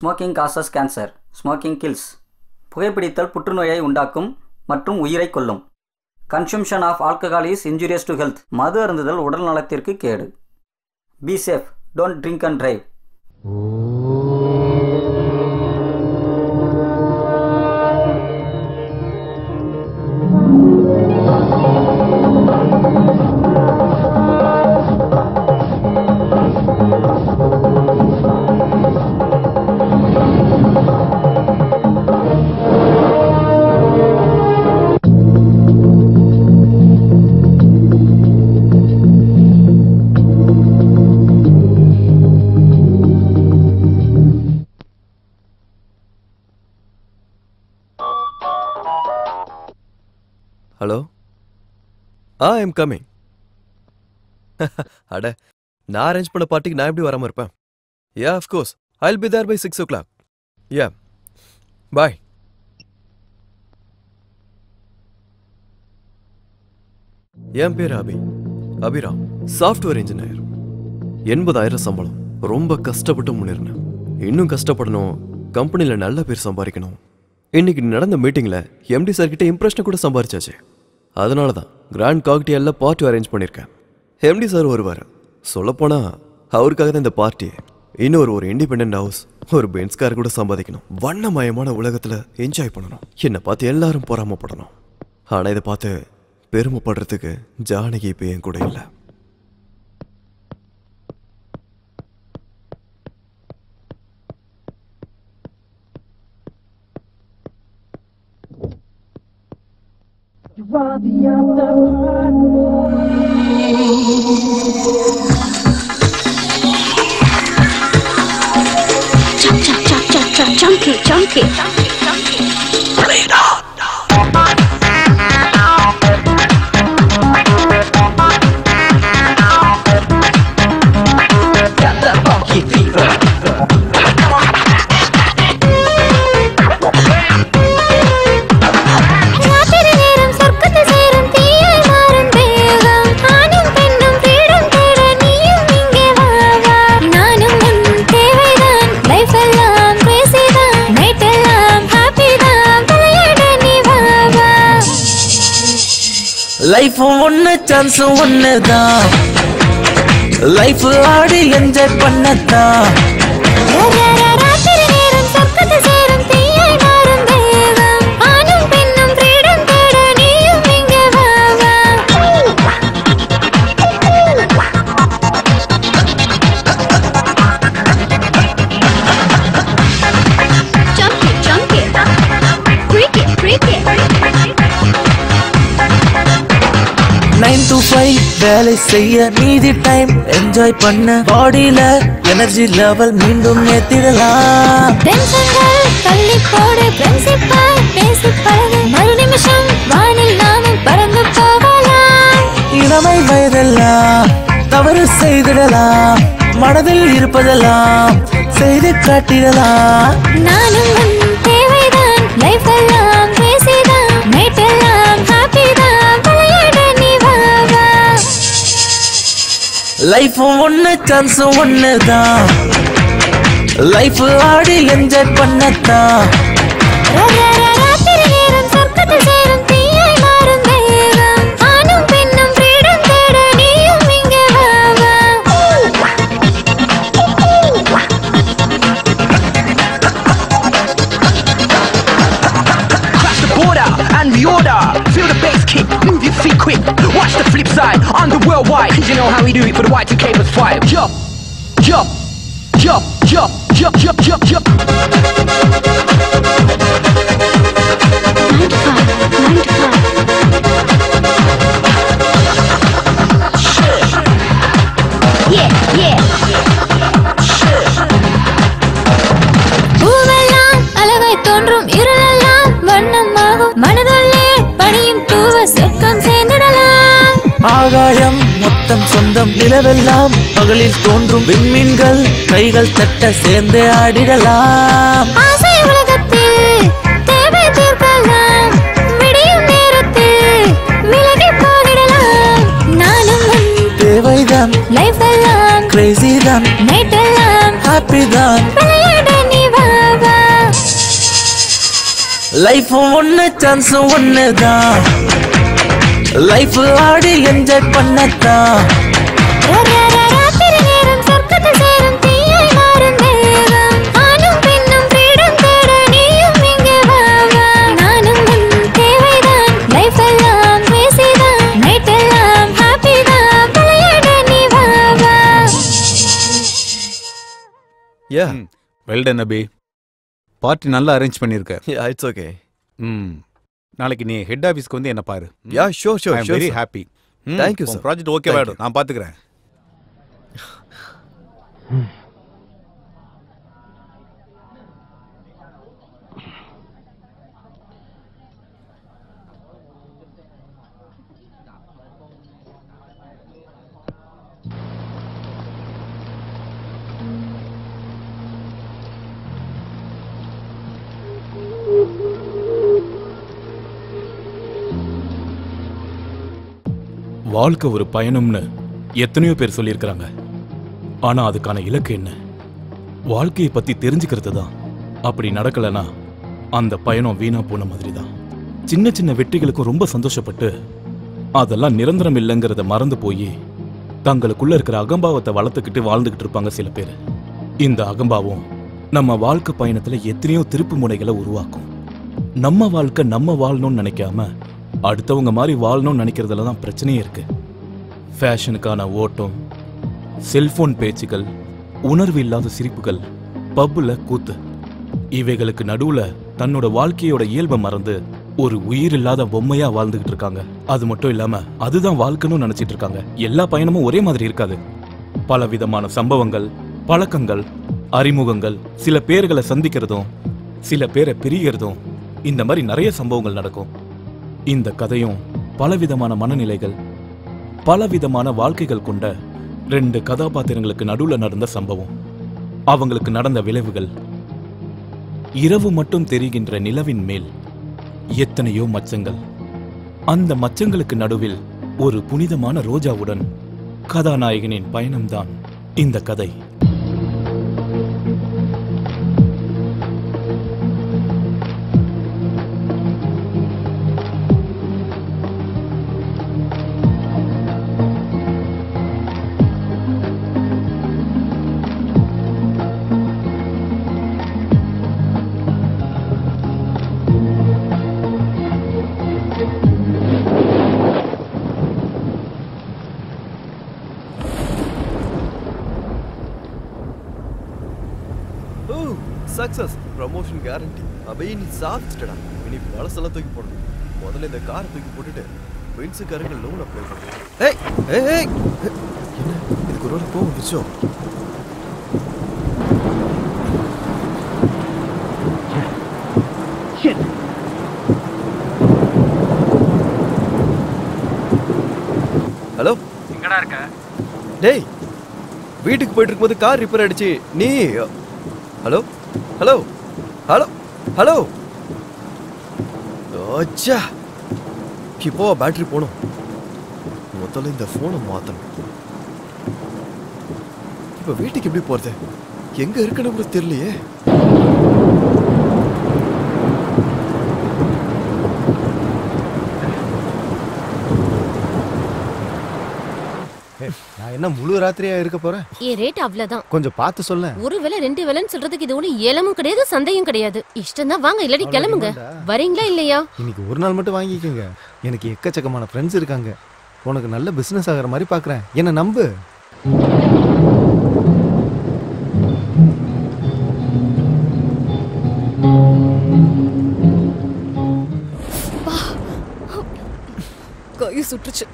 Smoking causes cancer. Smoking kills. புகைப்பிடித்தல் புற்றுநோயை உண்டாக்கும் மற்றும் உயிரை கொல்லும். Consumption of alcohol is injurious to health. மது அருந்துதல் உடல் நலத்திற்கு கேடு. Be safe. Don't drink and drive. Hello? I am coming. அட நான் அரேஞ்ச் பண்ண பார்ட்டிக்கு நான் எப்படி வராம இருப்பேன்? Yeah, of course. I'll be there by 6 o'clock. Yeah. Bye. என் பேர் அபிராம். Software engineer. 80,000 சம்பளம். ரொம்ப கஷ்டப்பட்டு முன்னேறினேன். இன்னும் கஷ்டப்படணும், கம்பெனியில் நல்ல பேர் சம்பாதிக்கணும். இன்னைக்கு நடந்த மீட்டிங்கில் எம்டி சார் கிட்ட இம்ப்ரெஷனை கூட சம்பாதிச்சாச்சு. அதனால தான் கிராண்ட் காக்டெயில்ல பார்ட்டி அரேஞ்ச் பண்ணியிருக்கேன். எம்டி சார் வருவார். சொல்லப்போனால் அவருக்காக தான் இந்த பார்ட்டி. இன்னொரு இண்டிபெண்ட் ஹவுஸ், ஒரு பென்ஸ் கார் கூட சம்பாதிக்கணும். வண்ணமயமான உலகத்தில் என்ஜாய் பண்ணணும். என்னை பார்த்து எல்லாரும் பொறாமப்படணும். ஆனால் இதை பார்த்து பெருமைப்படுறதுக்கு ஜானகி இப்போ என் கூட இல்லை. You are the other one. Chunky. Play it out. Got that funky fever. Life ஒன்னு சான்ஸ் ஒன்னுதான், லைஃப் ஆடி என்ஜாய் பண்ணதான். வேலை செய்ய மீதி டைம் என்ஜாய் பண்ண, பாடியில எனர்ஜி லெவல் மீண்டும் ஏத்திடலாம். டென்ஷன்கள் தள்ளி போடு, பிரின்சிபல் பேசி பழகு, மறு நிமிஷம் வானில் நாமும் பறந்து போகலாம். இளமை வயதெல்லாம் தவறு செய்திடலாம், மனதில் இருப்பதெல்லாம் செய்து காட்டிடலாம். நானும் உன் தேவைதான், லைஃப் எல்லாம் பேசிதான், நைட் எல்லாம் ஹாப்பி தான், விளையாட நீ வா. லைஃப் ஒன்னு சான்ஸ் ஒன்னுதான், லைஃப் ஆடி enjoy பண்ணத்தான். Feel the bass kick, move your feet quick. Watch the flip side on the worldwide. You know how we do it for the Y2K was fire. Jump. 9 to 5. Yeah. பூவெல்லாம் அழகாய் தோன்றும், இருளெல்லாம் வண்ணமாகும், மனதுள்ளே பணியும் தூவ சொர்க்கம் சேர்ந்திடலாம். ஆகாயம் மொத்தம் சொந்தம், நிலவெல்லாம் பகலில் தோன்றும், விண்மீன்கள் கைகள் தட்ட சேர்ந்து ஆடிடலாம். ஆசை உலகத்தில் தேவை தீர்க்கலாம், விடியும் நேரத்தில் விலகி போகிடலாம். நானும் தேவைதான், லைஃப் எல்லாம் கிரேசி தான், நைட் எல்லாம் ஹாப்பி தான், விளையாட நீ வா. லைஃப் ஒன்னு சான்ஸ் ஒண்ணுதான், லைஃப் ஆடி என்ஜாய் பண்ணத்தான். Well done Abhi. பார்ட்டி நல்லா அரேஞ்ச் பண்ணிருக்க. It's okay. நாளைக்கு நீ ஹெட் ஆபீஸ்க்கு வந்து என்ன பாரு. Yeah sure sure. I am very happy. Thank you sir. Project okay ஆயிடும், நான் பாத்துக்கிறேன். வாழ்க்கை ஒரு பயணம்னு எத்தனையோ பேர் சொல்லியிருக்கிறாங்க. ஆனா அதுக்கான இலக்கு என்ன? வாழ்க்கையை பத்தி தெரிஞ்சுக்கிறது தான். அப்படி நடக்கலனா அந்த பயணம் வீணா போன மாதிரி தான். சின்ன சின்ன வெற்றிகளுக்கும் ரொம்ப சந்தோஷப்பட்டு அதெல்லாம் நிரந்தரம் இல்லைங்கிறத மறந்து போய் தங்களுக்குள்ள இருக்கிற அகம்பாவத்தை வளர்த்துக்கிட்டு வாழ்ந்துகிட்டு இருப்பாங்க சில பேர். இந்த அகம்பாவம் நம்ம வாழ்க்கை பயணத்துல எத்தனையோ திருப்பு முனைகளை உருவாக்கும். நம்ம வாழ்க்கை நம்ம வாழணும்னு நினைக்காம அடுத்தவங்க மாதிரி வாழணும்னு நினைக்கிறதுல தான் பிரச்சனையே இருக்கு. ஃபேஷனுக்கான ஓட்டம், செல்போன் பேச்சுகள், உணர்வு இல்லாத சிரிப்புகள், பப்புல கூத்து, இவைகளுக்கு நடுவுல தன்னோட வாழ்க்கையோட இயல்பை மறந்து ஒரு உயிர் இல்லாத பொம்மையா வாழ்ந்துகிட்டு இருக்காங்க. அது மட்டும் இல்லாம அதுதான் வாழ்க்கைன்னு நினைச்சிட்டு இருக்காங்க. எல்லா பயணமும் ஒரே மாதிரி இருக்காது. பல விதமான சம்பவங்கள், பழக்கங்கள், அறிமுகங்கள், சில பேர்களை சந்திக்கிறதும் சில பேரை பிரிகிறதும், இந்த மாதிரி நிறைய சம்பவங்கள் நடக்கும். இந்த கதையும் பலவிதமான மனநிலைகள், பலவிதமான வாழ்க்கைகள் கொண்ட 2 கதாபாத்திரங்களுக்கு நடுவுல நடந்த சம்பவம். அவங்களுக்கு நடந்த விளைவுகள். இரவு மட்டும் தெரிகின்ற நிலவின் மேல் எத்தனையோ மச்சங்கள். அந்த மச்சங்களுக்கு நடுவில் ஒரு புனிதமான ரோஜாவுடன் கதாநாயகனின் பயணம்தான் இந்த கதை. Success, promotion guarantee. அபி நீ சாப்பிட்டுடா. இனி பழசெல்லாம் தூக்கி போடணும். முதல்ல இந்த காரை தூக்கி போட்டுட்டு பென்ஸுக்காரங்க லோன் அப்ளை பண்ணுறேன். ஏய் ஏய் ஏய், என்ன இதுக்கு ஒரு கோவம் வந்துச்சோ? ஹலோ, எங்கடா இருக்க? டேய், வீட்டுக்கு போயிட்டு இருக்கும்போது கார் ரிப்பேர் ஆயிடுச்சு. நீ ஹலோ ஹலோ ஹலோ ஹலோ. அச்சா, இப்போ பேட்டரி போகணும். முதல்ல இந்த ஃபோனை மாற்றணும். இப்போ வீட்டுக்கு எப்படி போகிறது? எங்கே இருக்குன்னு கூட தெரியலையே. நான் என்ன முழு ராத்திரியா இருக்க போறேன்? ரேட் அவ்வளவுதான். கொஞ்சம் பார்த்து சொல்ல. ஒரு வேளை 2 வேளைன்னு சொல்றதுக்கு இது ஒண்ணு ஏலமும் கிடையாது, சந்தையும் கிடையாது. இஷ்டம் தான் வாங்க, இல்லாட்டி கிளம்புங்க. வரீங்களா இல்லையா? இன்னைக்கு ஒரு நாள் மட்டும் வாங்கிக்கோங்க. எனக்கு எக்கச்சக்கமான ஃப்ரெண்ட்ஸ் இருக்காங்க. உனக்கு நல்ல பிசினஸ் ஆகிற மாதிரி பாக்குறேன். என்ன நம்பு. கை சுற்றுச்சு.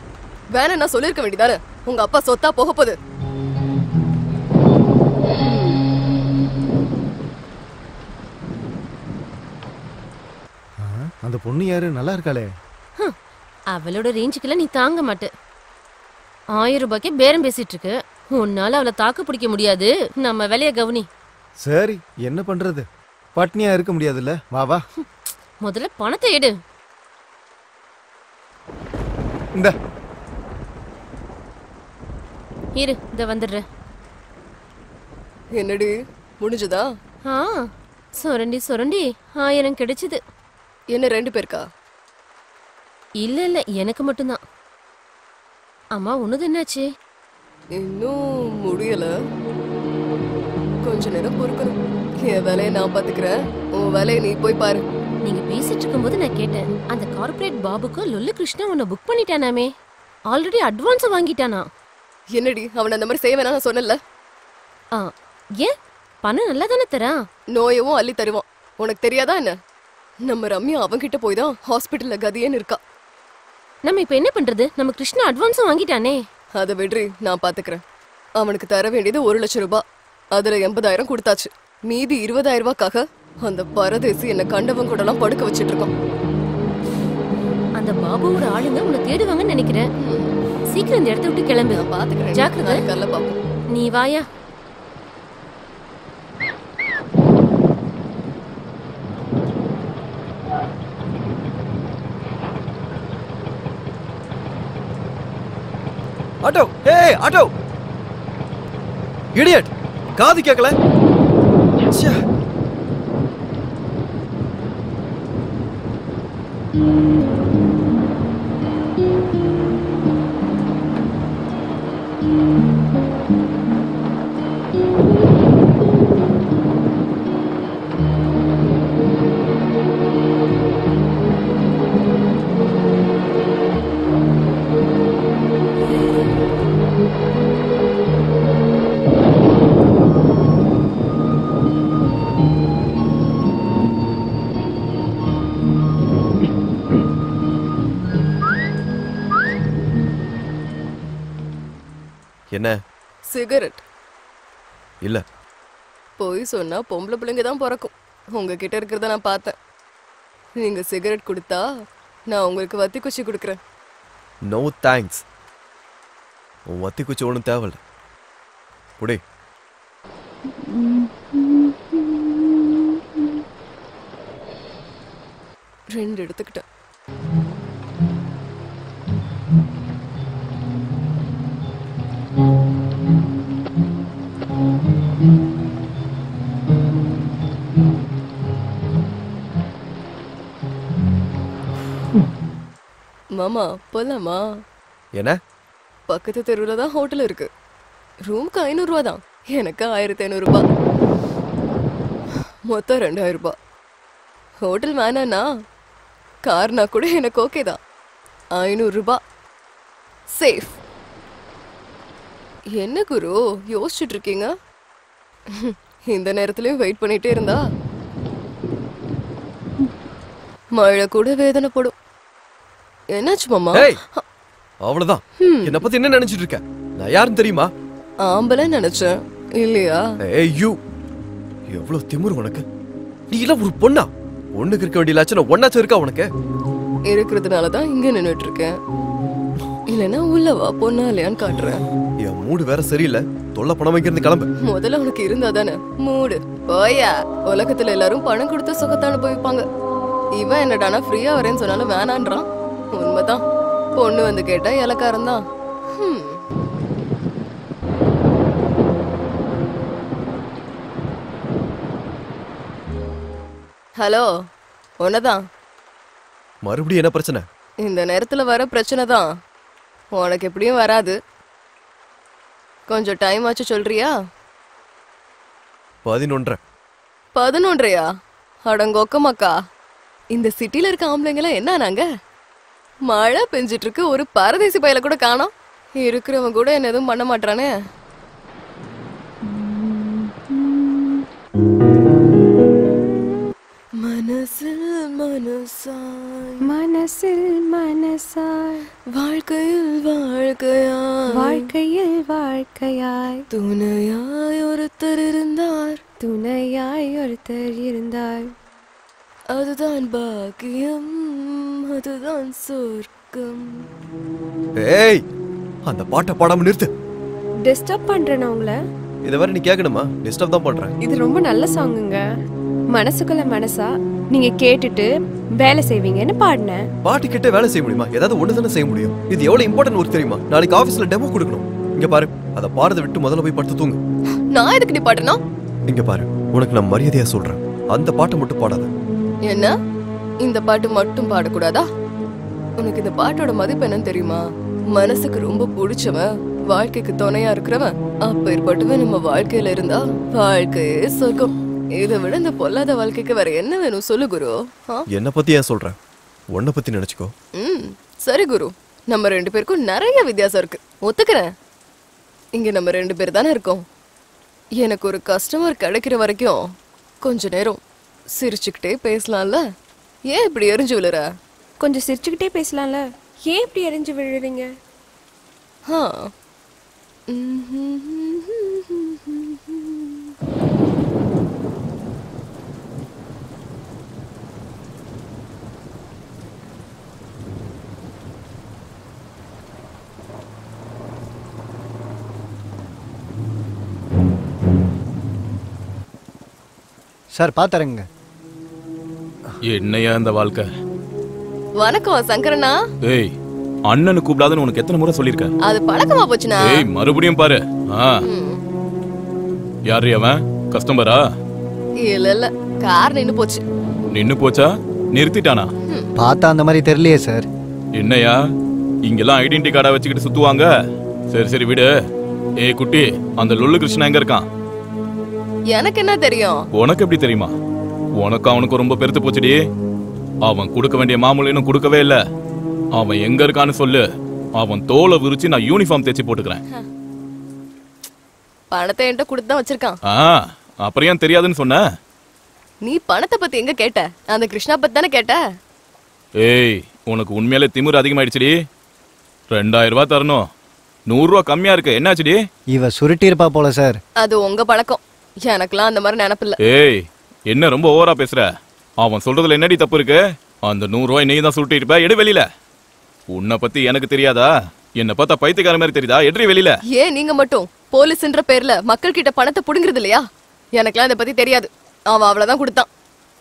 வேணா நான் சொல்லிருக்க வேண்டியதானே? உங்க அப்பா சொத்தா போக போகுது. அந்த பொண்ணு யாரு? நல்லா இருக்காளே. அவளோட ரேஞ்சுக்குலாம் நீ தாங்க மாட்ட. 1000 ரூபாய்க்கு பேரம் பேசிட்டு இருக்கு. உன்னால அவளை தாக்கு பிடிக்க முடியாது. நம்ம வேலைய கவனி. சரி, என்ன பண்றது? பட்னியா இருக்க முடியாதுல்ல. வா வா. முதல்ல பணத்தை எடு. இந்த இரு, இத வந்துடுறேன். என்னடி முடிஞ்சதா? சுரண்டி சுரண்டி 1000 கிடைச்சது. என்ன 2 பேருக்கா? இல்ல இல்ல, எனக்கு மட்டும்தான். அம்மா உனது என்னாச்சு? இன்னும் முடியல. கொஞ்ச நேரம் பொறுக்கணும். என் வேலையை நான் பாத்துக்கிறேன், உன் வேலையை நீ போய் பாரு. நீங்க பேசிட்டு இருக்கும்போது நான் கேட்டேன், அந்த கார்ப்பரேட் பாபுக்கு லொல்லு கிருஷ்ணா உன்னை புக் பண்ணிட்டானாமே, ஆல்ரெடி அட்வான்ஸ் வாங்கிட்டானா? என்னடி அவன் அந்த மாதிரி செய்ய வேணாம் நான் சொன்னல? ஏன்? பணம் நல்லா தானே தரான். நோயவும் அள்ளி தருவான். உனக்கு தெரியாதா என்ன? நம்ம ரம்யா அவன்கிட்ட போய் தான் ஹாஸ்பிட்டல்ல கதியேன்னு இருக்கா. நம்ம இப்ப என்ன பண்றது? நம்ம கிருஷ்ணா அட்வான்ஸும் வாங்கிட்டானே. அதை விடுறி, நான் பாத்துக்கிறேன். அவனுக்கு தர வேண்டியது 1 லட்சம் ரூபாய். அதுல 80,000 கொடுத்தாச்சு. மீதி 20,000 ரூபாய்க்காக அந்த பரதேசி என்ன கண்டவன் கூட எல்லாம் படுக்க வச்சிட்டு இருக்கான். அந்த பாபுவோட ஆளுங்க உன்னை தேடுவாங்கன்னு நினைக்கிறேன். சீக்கிரம் இந்த இடத்த விட்டு கிளம்பு. நான் பாத்துக்கிறேன். ஜாக்கிரதை. கல்ல பாப்போம். நீ வாயா. ஆட்டோ, ஏய் ஆட்டோ, இடியட், காது கேட்கல. ச்சே. என்ன? சிகரெட் இல்ல. போய் சொன்னா பொம்பளை பிள்ளைங்க தான் பிறக்கும். உங்ககிட்ட இருக்கிறத நான் பார்த்தேன். நீங்க சிகரெட் கொடுத்தா நான் உங்களுக்கு வத்தி குச்சி கொடுக்குறேன். No thanks. உன் வத்தி குச்சி ஒன்றும் தேவையில்ல. புடி. ரெண்டு எடுத்துக்கிட்டேன். மாமா போலாமா? என்ன? பக்கத்து தெருவில் தான் ஹோட்டல் இருக்கு. ரூமுக்கு 500 ரூபா தான். எனக்கு 1500 ரூபாய். மொத்தம் 2000 ரூபாய். ஹோட்டல் வேணாண்ணா, கார்னா கூட எனக்கு ஓகே தான். 500 ரூபாய் சேஃப். என்ன குரு யோசிச்சுட்டு இருக்கீங்க? இந்த நேரத்துலயும் வெயிட் பண்ணிட்டே இருந்தா மழை கூட வேதனைப்படும். என்னாச்சு மாமா? அவ்வளவுதான். என்ன பத்தி என்ன நினைச்சிட்டு இருக்க? நான் யாருன்னு தெரியுமா? ஆம்பளை நினைச்சேன். இல்லையா? ஏய்யூ, எவ்வளவு திமிரு உனக்கு. நீ எல்லாம் ஒரு பொண்ணா? ஒண்ணுக்கு இருக்க வேண்டிய லட்சணம் ஒன்னாச்சும் இருக்கா உனக்கு? இருக்கிறதுனாலதான் இங்க நின்னுட்டு இருக்கேன். இல்லைன்னா உள்ளவா பொண்ணா இல்லையான்னு காட்டுறேன். என் மூடு வேற சரியில்லை. தொல்லை பணம் வைக்கிறது கிளம்பு. முதல்ல உனக்கு இருந்தா தானே மூடு. போயா. உலகத்துல எல்லாரும் பணம் கொடுத்து சுகத்தை அனுபவிப்பாங்க. இவன் என்னடானா ஃப்ரீயா வரேன்னு சொன்னாலும் வேணான்றான். உண்மைதான். பொண்ணு வந்து கேட்டா இலக்காரம் தான். ஹலோ, ஒன்னதான். மறுபடியும் என்ன பிரச்சனை? இந்த நேரத்துல வர பிரச்சனை தான். உனக்கு எப்படியும் வராது. கொஞ்சம் டைம் ஆச்சு சொல்றியா? 11:30. 11:30யா? அடங்கொக்கமாக்கா. இந்த சிட்டில இருக்க ஆம்பளைங்களாம் என்ன நாங்க? மழை பெஞ்சிட்டு இருக்கு, ஒரு பரதேசி பையில கூட காணோம். இருக்கிறவன் கூட என்ன எதுவும் பண்ண மாட்டானே. மனசில் மனசாய், மனசில் மனசாய், வாழ்க்கையில் வாழ்க்கையாய், வாழ்க்கையில் வாழ்க்கையாய், துணையாய் ஒருத்தர் இருந்தார், துணையாய் ஒருத்தர் இருந்தார். அதுதான் பாக்கியம், அதுதான் சொர்க்கம். ஏய், அந்த பாட்டை பாடாம நிறுத்து. டிஸ்டர்ப் பண்றேன் உங்களை. இதை வேற நீ கேட்கணுமா? டிஸ்டர்ப் தான் பண்றேன். இது ரொம்ப நல்ல சாங்குங்க. மனசுக்குள்ள மனசா நீங்க கேட்டுட்டு வேலை செய்வீங்கன்னு பாடினேன். பாட்டு கிட்ட வேலை செய்ய முடியுமா? ஏதாவது ஒண்ணு தானே செய்ய முடியும். இது எவ்வளவு இம்பார்ட்டன்ட் ஒர்க் தெரியுமா? நாளைக்கு ஆபீஸ்ல டெமோ கொடுக்கணும். இங்க பாரு, அத பாடுறத விட்டு முதல்ல போய் படுத்து தூங்கு. நான் எதுக்கு நீ பாடணும்? இங்க பாரு, உனக்கு நான் மரியாதையா சொல்றேன், அந்த பாட்டை மட்டும் பாடாத. என்ன? இந்த பாட்டு மட்டும் பாடக்கூடாதா? உனக்கு இந்த பாட்டோட மதிப்பு என்னன்னு தெரியுமா? மனசுக்கு ரொம்ப பிடிச்சவன், வாழ்க்கைக்கு துணையா இருக்கிறவன், அப்பேற்பட்டவன் நம்ம வாழ்க்கையில இருந்தா வாழ்க்கையே சொர்க்கம். இதை விட இந்த பொல்லாத வாழ்க்கைக்கு வேற என்ன வேணும் சொல்லு குரு. என்ன பத்தி ஏன் சொல்ற? உன்னை பத்தி நினைச்சுக்கோ. சரி குரு, நம்ம 2 பேருக்கும் நிறைய வித்தியாசம் இருக்கு, ஒத்துக்கிறேன். இங்க நம்ம 2 பேர் தானே இருக்கோம். எனக்கு ஒரு கஸ்டமர் கிடைக்கிற வரைக்கும் கொஞ்ச நேரம் சிரிச்சுக்கிட்டே பேசலாம்ல. ஏன் இப்படி எரிஞ்சு விழுற? கொஞ்சம் சிரிச்சுக்கிட்டே பேசலாம்ல, ஏன் இப்படி எரிஞ்சு விழுறீங்க? சார் பாத்துறங்க. என்னையா இந்த வாழ்க்கை? வணக்கம் சங்கரனா. ஏய், அண்ணனு கூப்பிடாதன்னு உனக்கு எத்தனை முறை சொல்லிருக்கேன்? அது பழக்கமா போச்சுனா? ஏய், மறுபடியும் பாரு. யாரு அவன்? கஸ்டமரா? இல்ல, கார் நின்னு போச்சு. நின்னு போச்சா? நிறுத்திட்டானா? பார்த்தா அந்த மாதிரி தெரியலையே சார். என்னையா இங்கெல்லாம் ஐடென்டி கார்டா வச்சுக்கிட்டு சுத்துவாங்க? சரி சரி விடு. ஏய் குட்டி, அந்த லொல்லு கிருஷ்ணா எங்க இருக்கான்? எனக்கு என்ன தெரியும்? உனக்கு எப்படி தெரியுமா? உனக்கு அவனுக்கு ரொம்ப பெருத்து போச்சுடி. அவன் கொடுக்க வேண்டிய மாமூல் இன்னும் கொடுக்கவே இல்ல. அவன் எங்க இருக்கான்னு சொல்லு, அவன் தோலை விரிச்சு நான் யூனிஃபார்ம் தேச்சு போட்டுக்கிறேன். பணத்தை என்கிட்ட கொடுத்து தான் வச்சிருக்கான். அப்புறம் ஏன் தெரியாதுன்னு சொன்ன? நீ பணத்தை பத்தி எங்க கேட்ட? அந்த கிருஷ்ணா பத்தி தானே கேட்ட. ஏய், உனக்கு உண்மையிலே திமிரு அதிகமாயிடுச்சுடி. 2000 ரூபாய் தரணும், 100 ரூபாய் கம்மியா இருக்கு. என்னாச்சுடி? இவ சுருட்டி இருப்பா போல சார். அது உங்க பழக்கம், எனக்குலாம் அந்த மாதிரி நினைப்பில்ல. ஏய், என்ன ரொம்ப ஓவரா பேசுற? அவன் சொல்றதுல என்னடி தப்பு இருக்கு? அந்த 100 ரூபாய் நீ தான் சுருட்டி இருப்ப. எடு வெளியில. உன்னை பத்தி எனக்கு தெரியாதா? என்ன பார்த்தா பைத்தியக்கார மாதிரி தெரியுதா? எட்ரி வெளியில. ஏன் நீங்க மட்டும் போலீஸ்ன்ற பேர்ல மக்கள் கிட்ட பணத்தை புடுங்கிறது இல்லையா? எனக்குலாம் இதை பத்தி தெரியாது. அவன் அவ்வளவுதான் கொடுத்தான்.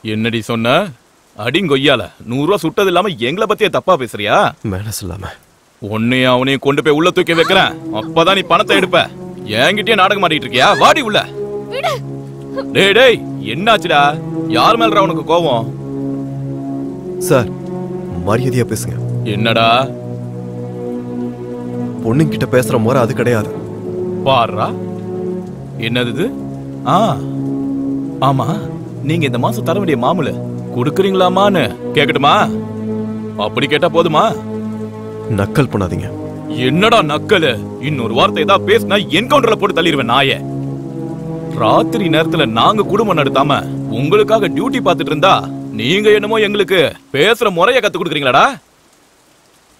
என்னடி சொன்ன? அடிங்கொய்யால 100 ரூபாய் சுட்டது இல்லாம எங்களை பத்தியே தப்பா பேசுறியா? மேனஸ் இல்லாம உன்னையும் அவனையும் கொண்டு போய் உள்ள தூக்கி வைக்கிறேன். அப்பதான் நீ பணத்தை எடுப்ப. என்கிட்டயே நாடகம் ஆடிட்டு இருக்கியா? வாடி உள்ள. டேய் டேய், என்னாச்சுடா? யார் மேலடா உனக்கு கோவம்? சார், மரியாதையா பேசுங்க. என்னடா? பொண்ணுங்கிட்ட பேசுற முறை அது கிடையாது. பாருடா, என்னது இது? ஆமா, நீங்க இந்த மாசம் தர வேண்டிய மாமூல கொடுக்குறீங்களாமான்னு கேக்கட்டுமா? அப்படி கேட்டா போதுமா? நக்கல் பண்ணாதீங்க. என்னடா நக்கல்? இன்னொரு வார்த்தை ஏதாவது பேசினா என்கவுண்டர்ல போட்டு தள்ளிடுவேன் நாயே. ராத்திரி நேரத்துல நாங்க குடும்பம் நடத்தாம உங்களுக்காக டியூட்டி பார்த்துட்டு இருந்தா நீங்க என்னமோ எங்களுக்கு பேசுற முறைய கத்து கொடுக்குறீங்களாடா?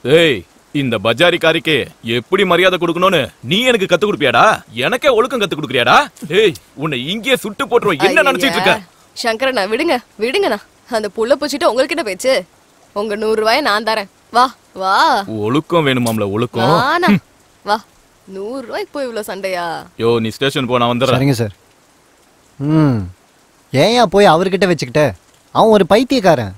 ஏய், இந்த பஜாரிக்காரிக்கு எப்படி மரியாதை கொடுக்கணும்னு நீ எனக்கு கத்து கொடுப்பியாடா? எனக்கே ஒழுக்கம் கத்து கொடுக்குறியாடா? ஏய், உன்னை இங்கே சுட்டு போட்டுருவோம். என்ன நினைச்சிட்டு இருக்க? சங்கரண்ணா விடுங்க விடுங்கண்ணா. அந்த புள்ள பூச்சிட்டு உங்களுக்கு என்ன பேச்சு? உங்க 100 ரூபாயை நான் தரேன். வா வா. ஒழுக்கம் வேணுமாம்ல? ஒழுக்கம் வா. 100 ரூபாய்க்கு போய் இவ்வளவு சண்டையா? யோ, நீ ஸ்டேஷன் போ, நான் வந்துடுறேன். சரிங்க சார். ஏயா போய் அவர்கிட்ட வச்சுக்கிட்ட? அவன் ஒரு பைத்தியக்காரன்.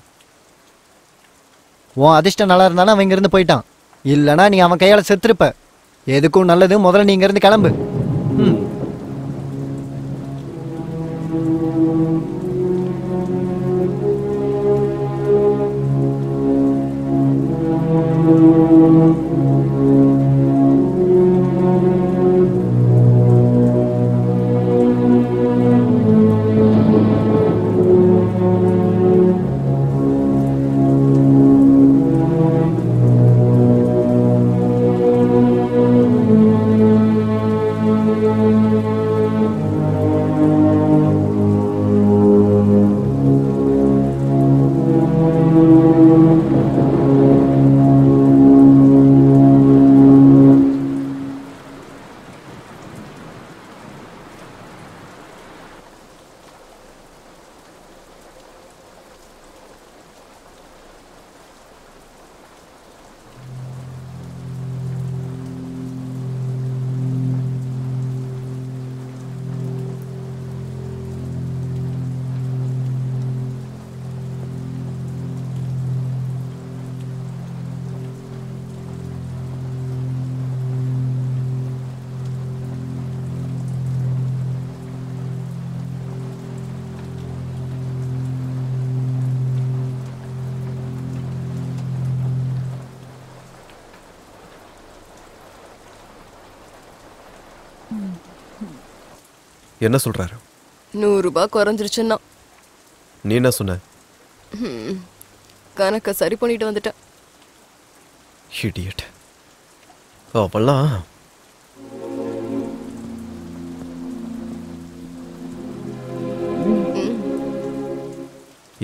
உன் அதிர்ஷ்டம் நல்லா இருந்தாலும் அவன் இங்கிருந்து போயிட்டான். இல்லைனா நீ அவன் கையால் செத்துருப்ப. எதுக்கும் நல்லது, முதல்ல நீ இங்கிருந்து கிளம்பு. என்ன சொல்றாரு? 100 ரூபாய் குறைஞ்சிருச்சுன்னா. நீ என்ன சொன்ன? கணக்க சரி பண்ணிட்டு வந்துட்டேன். இடியட். அவெல்லாம்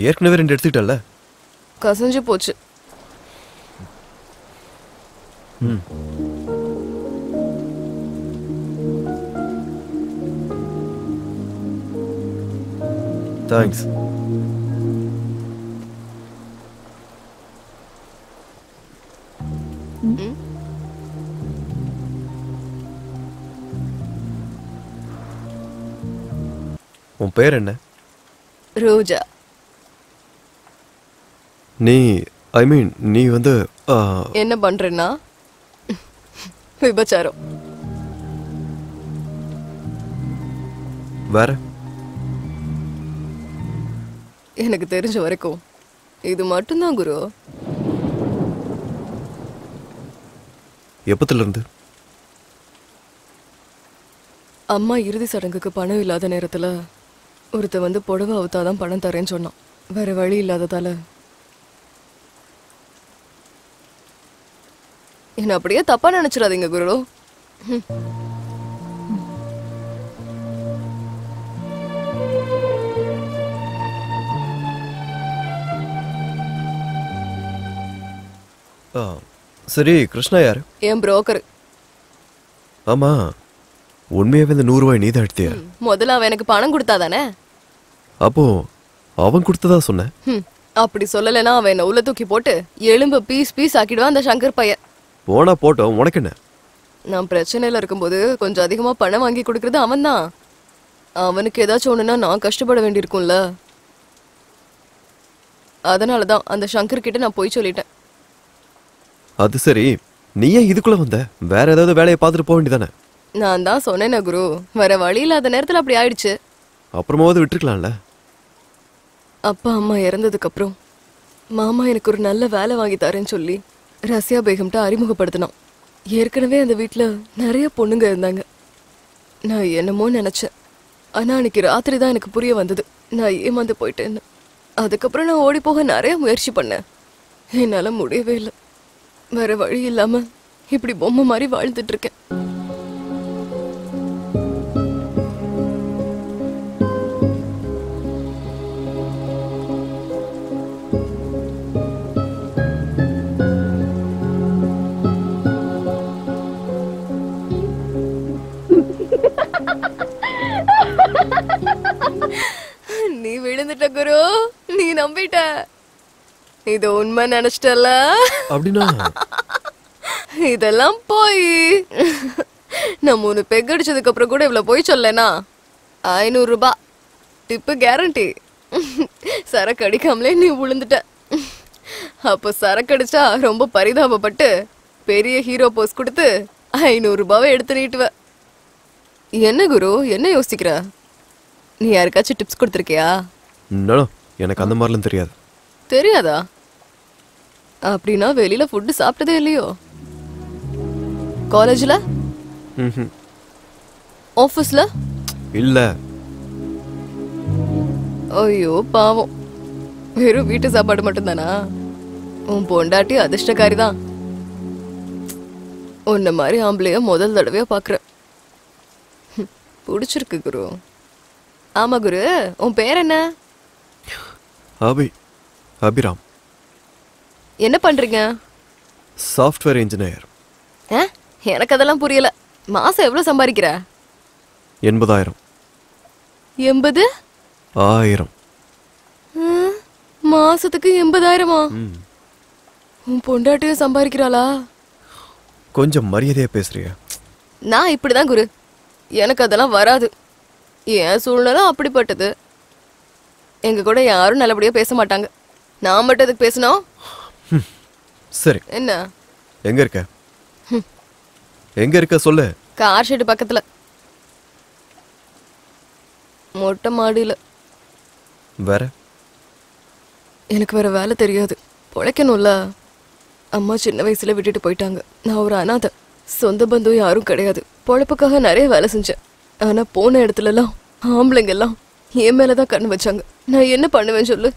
ஏற்கனவே 2 எடுத்துக்கிட்டல. கசஞ்சு போச்சு. தேங்க்ஸ். உன் பேர் என்ன? ரோஜா. நீ வந்து என்ன பண்றேன்னா விபச்சாரம். வேற? எனக்கு தெரிஞ்ச வரைக்கும் இது மட்டும்தான் குரு. எப்பத்துல இருந்து? அம்மா இறுதி சடங்குக்கு பணம் இல்லாத நேரத்துல ஒருத்த வந்து புடவை அவுத்தாதான் பணம் தரேன்னு சொன்னான். வேற வழி இல்லாததால என்ன அப்படியே தப்பா நினைச்சிடாதீங்க குரு. சரி, கிருஷ்ணா யாரு? என் புரோக்கர். ஆமா, உண்மையாவே இந்த 100 ரூபாய் நீதான் எடுத்தியா? முதல்ல அவன் எனக்கு பணம் கொடுத்தாதானே. அப்போ அவன் கொடுத்ததா சொன்ன? அப்படி சொல்லலைன்னா அவன் என்ன உள்ள தூக்கி போட்டு எலும்பு பீஸ் ஆக்கிடுவான் அந்த சங்கர் பையன். போனா போட்டோம், உனக்கு என்ன? நான் பிரச்சனையில இருக்கும்போது கொஞ்சம் அதிகமா பணம் வாங்கி கொடுக்கறது அவன் தான். அவனுக்கு ஏதாச்சும் ஒண்ணுன்னா நான் கஷ்டப்பட வேண்டியிருக்கும்ல. அதனாலதான் அந்த சங்கர் கிட்ட நான் போய் சொல்லிட்டேன். அது சரி, நீ ஏன் இதுக்குள்ள வந்த? வேற ஏதாவது வேலையை பார்த்துட்டு போக வேண்டியதானே? நான் தான் சொன்னேன் குரு, வேற வழி இல்லாத நேரத்துல அப்படி ஆயிடுச்சு. அப்புறமாவது விட்டுருக்கலாம்ல. அப்பா அம்மா இறந்ததுக்கு அப்புறம் மாமா எனக்கு ஒரு நல்ல வேலை வாங்கி தரேன்னு சொல்லி ரஷ்யா பேகம்ட்ட அறிமுகப்படுத்தினான். ஏற்கனவே அந்த வீட்டுல நிறைய பொண்ணுங்க இருந்தாங்க. நான் என்னமோ நினைச்சேன். ஆனா அன்னைக்கு ராத்திரி தான் எனக்கு புரிய வந்தது நான் ஏமாந்து போயிட்டேன்னு. அதுக்கப்புறம் நான் ஓடி போக நிறைய முயற்சி பண்ணேன். என்னால முடியவே இல்லை. வேற வழி இல்லாம இப்படி பொம்மை மாதிரி வாழ்ந்துட்டு இருக்கேன். நீ விழுந்துட்ட குரு, நீ நம்பிட்ட. இது உண்மை நினைச்சிட்டல? அப்படின்னா இதெல்லாம் போய் நான் 3 பெக் அடிச்சதுக்கு அப்புறம் கூட இவ்வளவு போய் சொல்லனா 500 ரூபாய் டிப்பு கேரண்டி. சரக்கு அடிக்காமலே நீ விழுந்துட்ட. அப்போ சரக்கு அடிச்சா ரொம்ப பரிதாபப்பட்டு பெரிய ஹீரோ போஸ் கொடுத்து 500 ரூபாவை எடுத்து நீட்டுவ. என்ன குரு, என்ன யோசிக்கிற? நீ யாருக்காச்சும் டிப்ஸ் கொடுத்துருக்கியா? எனக்கு அந்த மாதிரிலாம் தெரியாது. தெரியாதா? அப்படின்னா வெளியில ஃபுட்டு சாப்பிட்டதே இல்லையோ? காலேஜ்ல? ஆபீஸ்ல? இல்ல. ஐயோ பாவம், வெறும் வீட்டு சாப்பாடு மட்டும்தானா? உன் பொண்டாட்டி அதிர்ஷ்டக்காரி தான். உன்ன மாதிரி ஆம்பளைய முதல் தடவையா பாக்குற. பிடிச்சிருக்கு குரு. ஆமா குரு, உன் பேர் என்ன? அபிராம். என்ன பண்றீங்க? Software engineer. எனக்கு அதெல்லாம் புரியல. மாசம் எவ்வளவு சம்பாதிக்கிற? 80,000. 80,000? மாசத்துக்கு 80,000-ஆ? உன் பொண்டாட்டியும் சம்பாதிக்கிறாளா? கொஞ்சம் மரியாதையா பேசுறியா? நான் இப்படிதான் குரு, எனக்கு அதெல்லாம் வராது. என் சூழ்நிலை அப்படிப்பட்டது. எங்க கூட யாரும் நல்லபடியா பேச மாட்டாங்க. நான் மட்டும் அதுக்கு பேசணும். சரி, என்ன எங்க இருக்க? எங்க இருக்க சொல்லு. கார் ஷெட் பக்கத்துல, மொட்டை மாடியில. வேற? எனக்கு வேற வேலை தெரியாது, பொழைக்கணும்ல. அம்மா சின்ன வயசுல விட்டுட்டு போயிட்டாங்க. நான் ஒரு அனாதை. சொந்த பந்தம் யாரும் கிடையாது. பொழப்புக்காக நிறைய வேலை செஞ்சேன். ஆனா போன இடத்துலலாம் ஆம்பளைங்க எல்லாம் என் மேலதான் கண்ணு வச்சாங்க. நான் என்ன பண்ணுவேன் சொல்லு?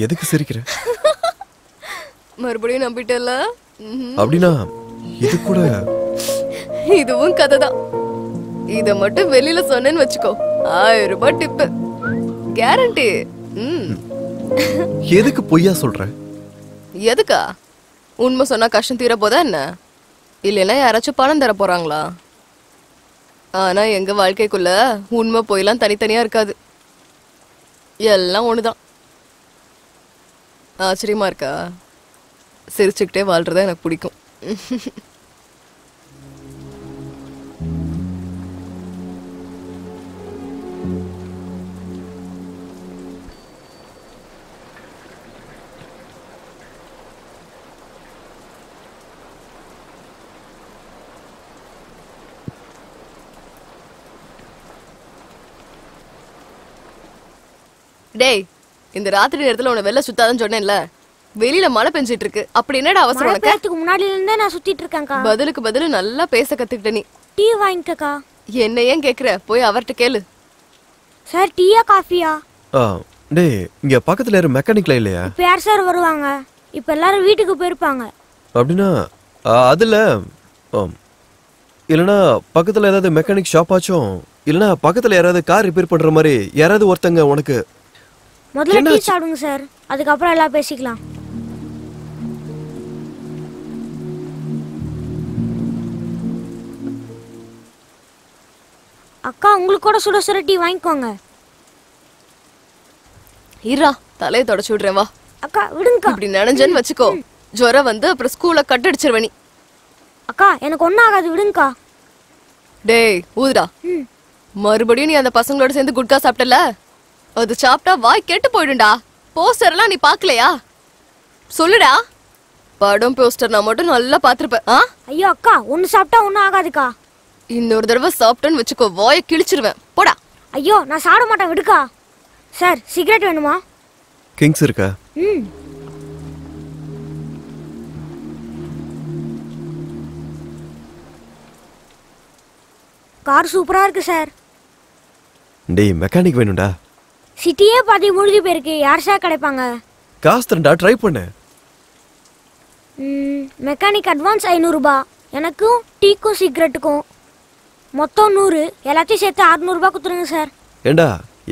எதுக்கு சிரிக்கிற? மறுபடியும் நம்பிட்டல? அப்படின்னா இது கூட இதுவும் கதைதான். இத மட்டும் வெளியில சொன்னேன்னு வச்சுக்கோ, 1000 ரூபாய் டிப்பு கேரண்டி. எதுக்கு பொய்யா சொல்ற? எதுக்கா? உண்மை சொன்னா கஷ்டம் தீர போதா என்ன? இல்லைன்னா யாராச்சும் பணம் தர போறாங்களா? ஆனா எங்க வாழ்க்கைக்குள்ள உண்மை பொய்லாம் தனித்தனியா இருக்காது, எல்லாம் ஒண்ணுதான். ஆச்சரியமா இருக்கா? சிரிச்சுக்கிட்டே வாழ்றதா எனக்கு பிடிக்கும். டேய், இந்த ராத்திரி நேரத்துல உன வெளில சுத்தாதன்னு சொன்னேன்ல, வெளியில மழை பெஞ்சிட்டு இருக்கு. அப்படி என்னடா அவசரம் உனக்கு? மழைக்கு முன்னாடில இருந்தே நான் சுத்திட்டு இருக்கேன்க்கா. பதிலுக்கு பதில் நல்லா பேச கத்துக்கிட்ட நீ. டீ வாங்கிக்கக்கா. என்ன ஏன் கேக்குற? போய் அவர்ட்ட கேளு. சார் டீயா காஃபியா? டேய், இங்க பக்கத்துல யாரும் மெக்கானிக்ல இல்லையா? இப்ப யார் சார் வருவாங்க? இப்ப எல்லாரும் வீட்டுக்கு போயிருப்பாங்க. அப்படின்னா அதுல இல்லனா பக்கத்துல ஏதாவது மெக்கானிக் ஷாப் ஆச்சும், இல்லனா பக்கத்துல யாராவது கார் ரிப்பேர் பண்ற மாதிரி யாராவது ஒருத்தங்க உனக்கு. முதல்ல டீ சாப்பிடுங்க சார், அதுக்கப்புறம் எல்லாம் பேசிக்கலாம். அக்கா, உங்களுக்கு கூட சுட சுட டீ வாங்கிக்கோங்க. இருடா, தலையை தொடச்சு விடுறேன் வா. அக்கா விடுங்கக்கா. இப்படி நனைஞ்சேன்னு வச்சுக்கோ, ஜுரம் வந்து அப்புறம் ஸ்கூல்ல கட் அடிச்சிருவ நீ. அக்கா எனக்கு ஒன்னும் ஆகாது, விடுங்கக்கா. டேய் ஊதுடா. மறுபடியும் நீ அந்த பசங்களோட சேர்ந்து குட்கா சாப்பிட்டல, அது சாப்பிட்டா வாய் கெட்டு போயிடும்டா. போஸ்டர் எல்லாம் நீ பாக்கலையா? சொல்லுடா. படம் போஸ்டர் நான் மட்டும் நல்லா பாத்துருப்ப. ஐயோ அக்கா, ஒன்னு சாப்பிட்டா ஒன்னும் ஆகாதுக்கா. இன்னொரு தடவை சாப்பிட்டேன்னு வச்சுக்கோ, வாயை கிழிச்சிருவேன். போடா. ஐயோ நான் சாப்பிட மாட்டேன், விடுக்கா. சார் சிகரெட் வேணுமா? கிங்ஸ் இருக்கா? கார் சூப்பரா இருக்கு சார். டேய், மெக்கானிக் வேணும்டா. சிட்டியே பாதி மூழ்கி போயிருக்கு, யார் சார் கிடைப்பாங்க? காசு தரேன்டா, ட்ரை பண்ணு. மெக்கானிக் அட்வான்ஸ் 500 ரூபாய், எனக்கும் டீக்கும் சிகரெட்டுக்கும் மொத்தம் 100, எல்லாத்தையும் சேர்த்து 600 ரூபாய் கொடுத்துருங்க சார். ஏண்டா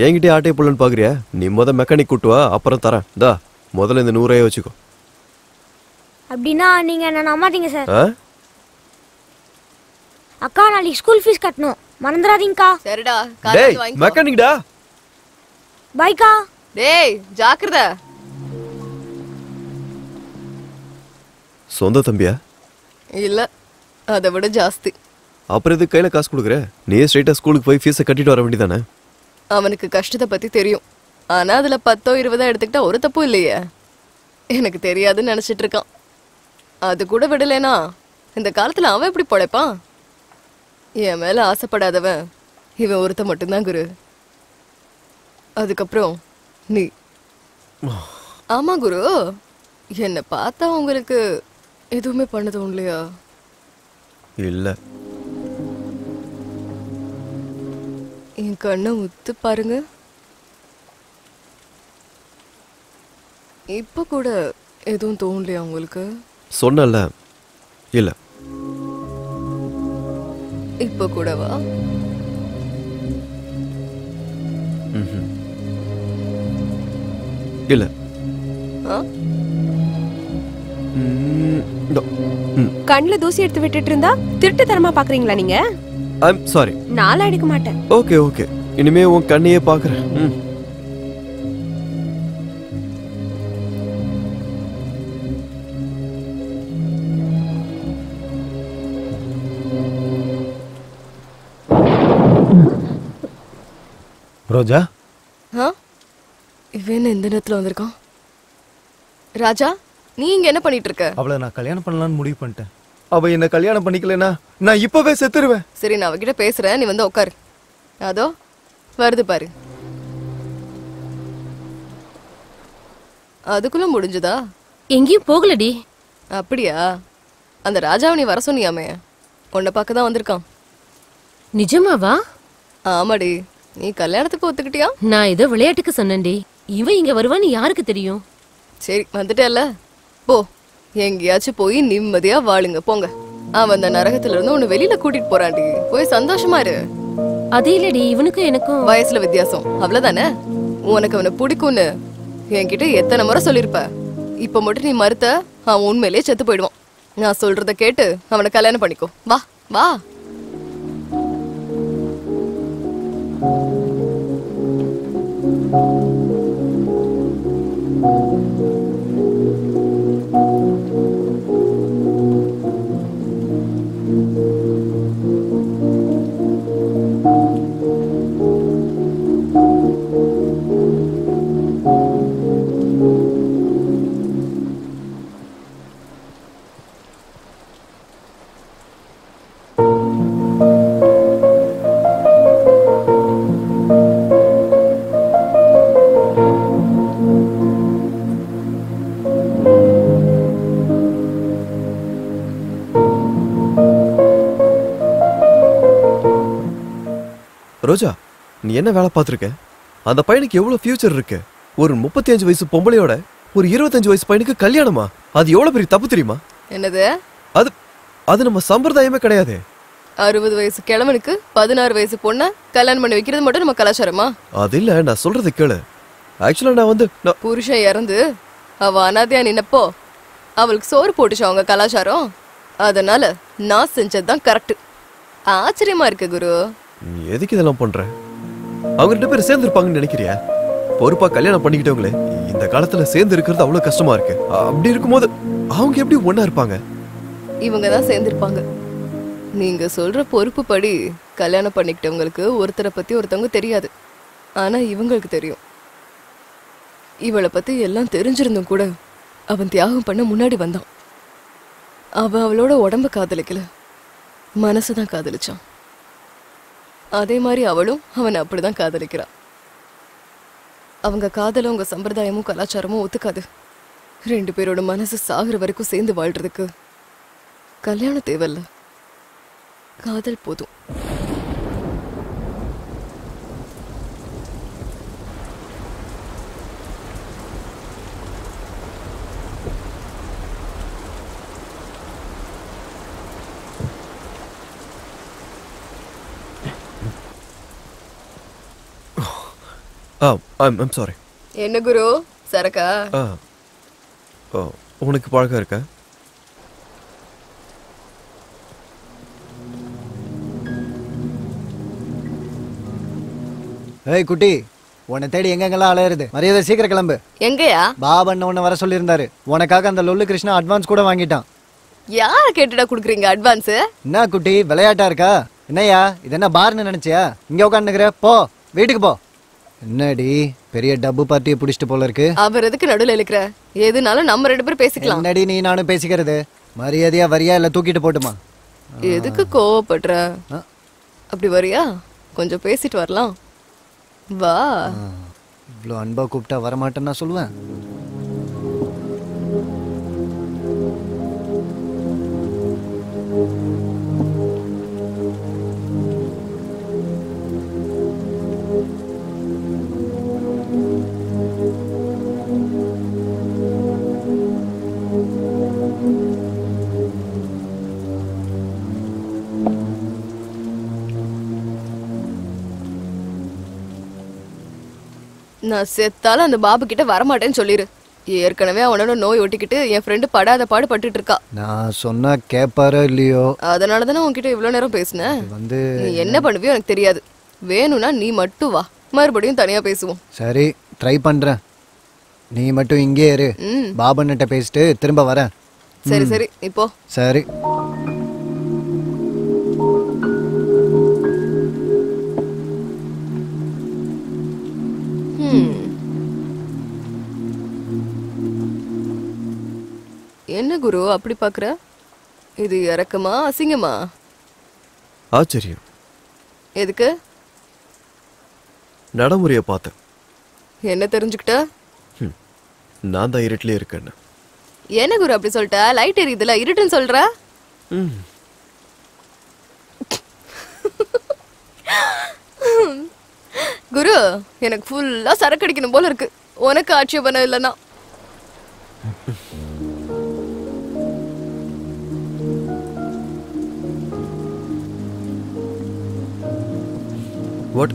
என்கிட்டே ஆட்டை புள்ளன்னு பாக்குறியா? நீ மெக்கானிக் கூட்டு வா, அப்புறம் தரேன். தா முதல்ல இந்த 100 வச்சுக்கோ. அப்படின்னா நீங்க என்ன நம்ப மாட்டீங்க சார். அக்கா நாளைக்கு ஸ்கூல் ஃபீஸ் கட்டணும், மறந்துடாதீங்கக்கா. சரிடா, டேய் மெக்கானிக்டா. பைக்கா. டேய் ஜாக்கிரதை. சொந்த தம்பியா? இல்ல, அதை விட ஜாஸ்தி. அப்புறம் எதுக்கு கையில காசு கொடுக்குற? நீயே ஸ்ட்ரைட்டா ஸ்கூலுக்கு போய் ஃபீஸை கட்டிட்டு வர வேண்டியதானே? அவனுக்கு கஷ்டத்தை பத்தி தெரியும், ஆனா அதுல 10 20 எடுத்துக்கிட்டா ஒரு தப்பு இல்லையே. எனக்கு தெரியாதுன்னு நினைச்சிட்டு இருக்கான். அது கூட விடலைனா இந்த காலத்துல அவன் எப்படி படைப்பான்? என் மேல ஆசைப்படாதவன் இவன் ஒருத்த மட்டும்தான் குரு. அதுக்கப்புறம் நீ. ஆமா குரு, என்ன பார்த்தா உங்களுக்கு எதுவுமே பண்ணதும் இல்லையா? இல்ல. என் கண்ணை உத்து பாருங்க, இப்ப கூட எதுவும் தோணலையா உங்களுக்கு? சொன்னல இல்ல. இப்ப கூடவா? இல்ல. கண்ணுல தூசி எடுத்து விட்டுட்டு இருந்தா திருட்டுத்தனமா பாக்குறீங்களா நீங்க? I'm sorry. நாளா எடுக்க மாட்டேன். ஓகே ஓகே, இனிமே உன் கண்ணையே பாக்குறேன். ரோஜா இவன் எந்த நேரத்துல வந்திருக்கான்? ராஜா, நீ இங்க என்ன பண்ணிட்டு இருக்க? அவளை நான் கல்யாணம் பண்ணலாம்னு முடிவு பண்ணிட்டேன். அவ என்ன கல்யாணம் பண்ணிக்கலனா நான் இப்பவே செத்துருவேன். சரி, நான் அவகிட்ட பேசுறேன், நீ வந்து உட்காரு. அதோ வருது பாரு. அதுக்குள்ள முடிஞ்சதா? எங்கேயும் போகலடி. அப்படியா? அந்த ராஜாவை நீ வர சொன்னியாமே, உன்னை பார்க்க தான் வந்திருக்கான். நிஜமாவா? ஆமாடி. நீ கல்யாணத்துக்கு ஒத்துக்கிட்டியா? நான் ஏதோ விளையாட்டுக்கு சொன்னேன்டி. இவன் இங்க வருவான்னு யாருக்கு தெரியும்? சரி, வந்துட்டேல்ல, போ. எங்கேயாச்சும் போய் நிம்மதியா வாழுங்க, போங்க. அவன் அந்த நரகத்துல இருந்து உன்னை வெளியில கூட்டிட்டு போறான்டி. போய் சந்தோஷமா இரு. அது இல்லடி, இவனுக்கும் எனக்கும் வயசுல வித்தியாசம், அவ்வளவுதானே. உனக்கு அவனை பிடிக்கும்னு என்கிட்ட எத்தனை முறை சொல்லிருப்ப. இப்ப மட்டும் நீ மறுத்த, அவன் உண்மையிலேயே செத்து போயிடுவான். நான் சொல்றத கேட்டு அவனை கல்யாணம் பண்ணிக்கோ. வா வா. ரோஜா, நீ என்ன வேலை பார்த்துருக்க? அந்த பையனுக்கு எவ்வளவு ஃபியூச்சர் இருக்கு. ஒரு 35 வயசு பொம்பளையோட ஒரு 25 வயசு பையனுக்கு கல்யாணமா? அது எவ்வளவு பெரிய தப்பு தெரியுமா? என்னது? அது அது நம்ம சம்பிரதாயமே கிடையாது. 60 வயசு கிழவனுக்கு 16 வயசு பொண்ண கல்யாணம் பண்ணி வைக்கிறது மட்டும் நம்ம கலாச்சாரமா? அது இல்ல, நான் சொல்றது கேளு. ஆக்சுவலா நான் புருஷன் இறந்து அவ அனாதையா நின்னப்போ அவளுக்கு சோறு போட்டுச்சு அவங்க கலாச்சாரம். அதனால நான் செஞ்சதுதான் கரெக்ட். ஆச்சரியமா இருக்கு குரு. நீ எதுக்கு இதெல்லாம் பண்ற? அவங்க 2 பேரும் சேர்ந்து இருப்பாங்கன்னு நினைக்கிறியா? பொறுப்பா கல்யாணம் பண்ணிக்கிட்டவங்களே இந்த காலத்துல சேர்ந்து இருக்கிறது அவ்வளவு கஷ்டமா இருக்கு. அப்படி இருக்கும்போது அவங்க எப்படி ஒண்ணா இருப்பாங்க? இவங்க தான் சேர்ந்திருப்பாங்க. நீங்க சொல்ற பொறுப்பு படி கல்யாணம் பண்ணிக்கிட்டவங்களுக்கு ஒருத்தரை பத்தி ஒருத்தவங்க தெரியாது. ஆனா இவங்களுக்கு தெரியும். இவளை பத்தி எல்லாம் தெரிஞ்சிருந்தும் கூட அவன் தியாகம் பண்ண முன்னாடி வந்தான். அவளோட உடம்ப காதலிக்கல, மனசுதான் காதலிச்சான். அதே மாதிரி அவளும் அவனை அப்படிதான் காதலிக்கிறா. அவங்க காதலும் உங்க சம்பிரதாயமும் கலாச்சாரமும் ஒத்துக்காது. 2 பேரோட மனசு சாகுற வரைக்கும் சேர்ந்து வாழ்றதுக்கு கல்யாணம் தேவையில்ல, காதல் போதும். I'm sorry. என்ன குரு, சரக்கா? உனக்கு பழக்கம் இருக்கா? ஏய் குட்டி, உன்னை தேடி எங்கெங்கெல்லாம் அலையிறது. மரியாதை சீக்கிரம் கிளம்பு. எங்கயா? பாபன் உன்னை வர சொல்லியிருந்தாரு. உனக்காக அந்த லொல்லு கிருஷ்ணா அட்வான்ஸ் கூட வாங்கிட்டான். யார கேட்டுடா குடுக்குறீங்க அட்வான்ஸ்? என்ன குட்டி, விளையாட்டா இருக்கா? என்னையா இது என்ன பார்னு நினைச்சியா? இங்க உட்காந்துக்கிற, போ வீட்டுக்கு போ. என்னடி பெரிய டப்பு பார்ட்டியை பிடிச்சிட்டு போல இருக்கு. அவர் எதுக்கு நடுவில் இழுக்கிற? எதுனாலும் நம்ம 2 பேரும் பேசிக்கலாம். என்னடி நீ நானும் பேசிக்கிறது? மரியாதையா வரியா இல்ல தூக்கிட்டு போட்டுமா? எதுக்கு கோவப்படுற? அப்படி வரியா? கொஞ்சம் பேசிட்டு வரலாம், வா. இவ்வளோ அன்பா கூப்பிட்டா வரமாட்டேன்னு நான் சொல்லுவேன். நான் செத்தாலும் அந்த பாபு கிட்ட வரமாட்டேன்னு சொல்லிரு. ஏற்கனவே அவனோட நோய் ஒட்டிக்கிட்டு என் ஃப்ரெண்டு படாத பாடு பட்டுட்டு இருக்கா. நான் சொன்னா கேப்பாரோ இல்லையோ, அதனாலதானே உன்கிட்ட இவ்வளவு நேரம் பேசினேன். நீ என்ன பண்ணுவியோ எனக்கு தெரியாது. வேணும்னா நீ மட்டும் வா, மறுபடியும் தனியா பேசுவோம். சரி ட்ரை பண்றேன். நீ மட்டும் இங்கே இரு, பாபன்கிட்ட பேசிட்டு திரும்ப வரேன். சரி சரி இப்போ சரி. என்ன குரு அப்படி பாக்குற? இது இறக்கமா அசிங்கமா? ஆச்சரியம். எதுக்கு? நடைமுறையை பார்த்தேன். என்ன தெரிஞ்சுக்கிட்ட? நான் தான் இருட்டிலே இருக்கேன்னு. என்ன குரு அப்படி சொல்லிட்ட? லைட் எரியுதுல, இருட்டுன்னு சொல்ற? குரு, எனக்கு ஃபுல்லா சரக்கு அடிக்கணும் போல இருக்கு. உனக்கு ஆட்சேபணம் இல்லைன்னா. What?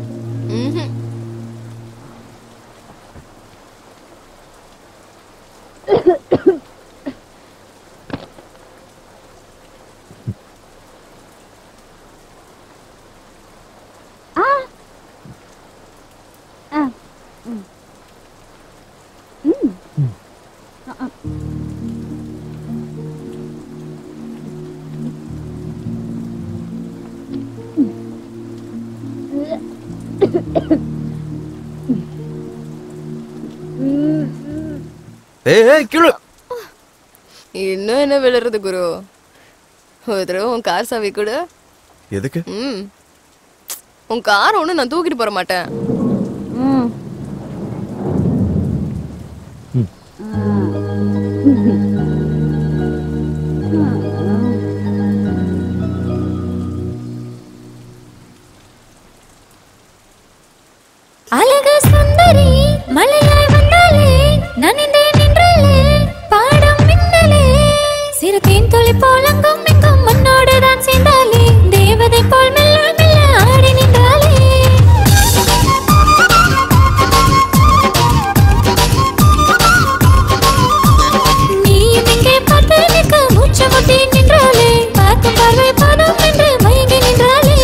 இன்னும் என்ன விழுறது குரு? ஒரு தடவை உன் கார் சாவி கூட. எதுக்கு? உன் கார் ஒண்ணு நான் தூக்கிட்டு போற மாட்டேன். அழகு சுந்தரி மலையாய் வந்தாலே நனைந்தே நின்றாலே பாடம் மின்னலே சிறு தேன் துளி போலங்கும் எங்கும் மண்ணோடு தான் சேர்ந்தாலே தேவதை போல் மெல்ல மெல்ல ஆடி நின்றாலே நீயும் இங்கே பார்த்து நிற்க மூச்சு முட்டி நின்றாலே பார்க்கும் பார்வை பாடம் என்று மயங்கி நின்றாலே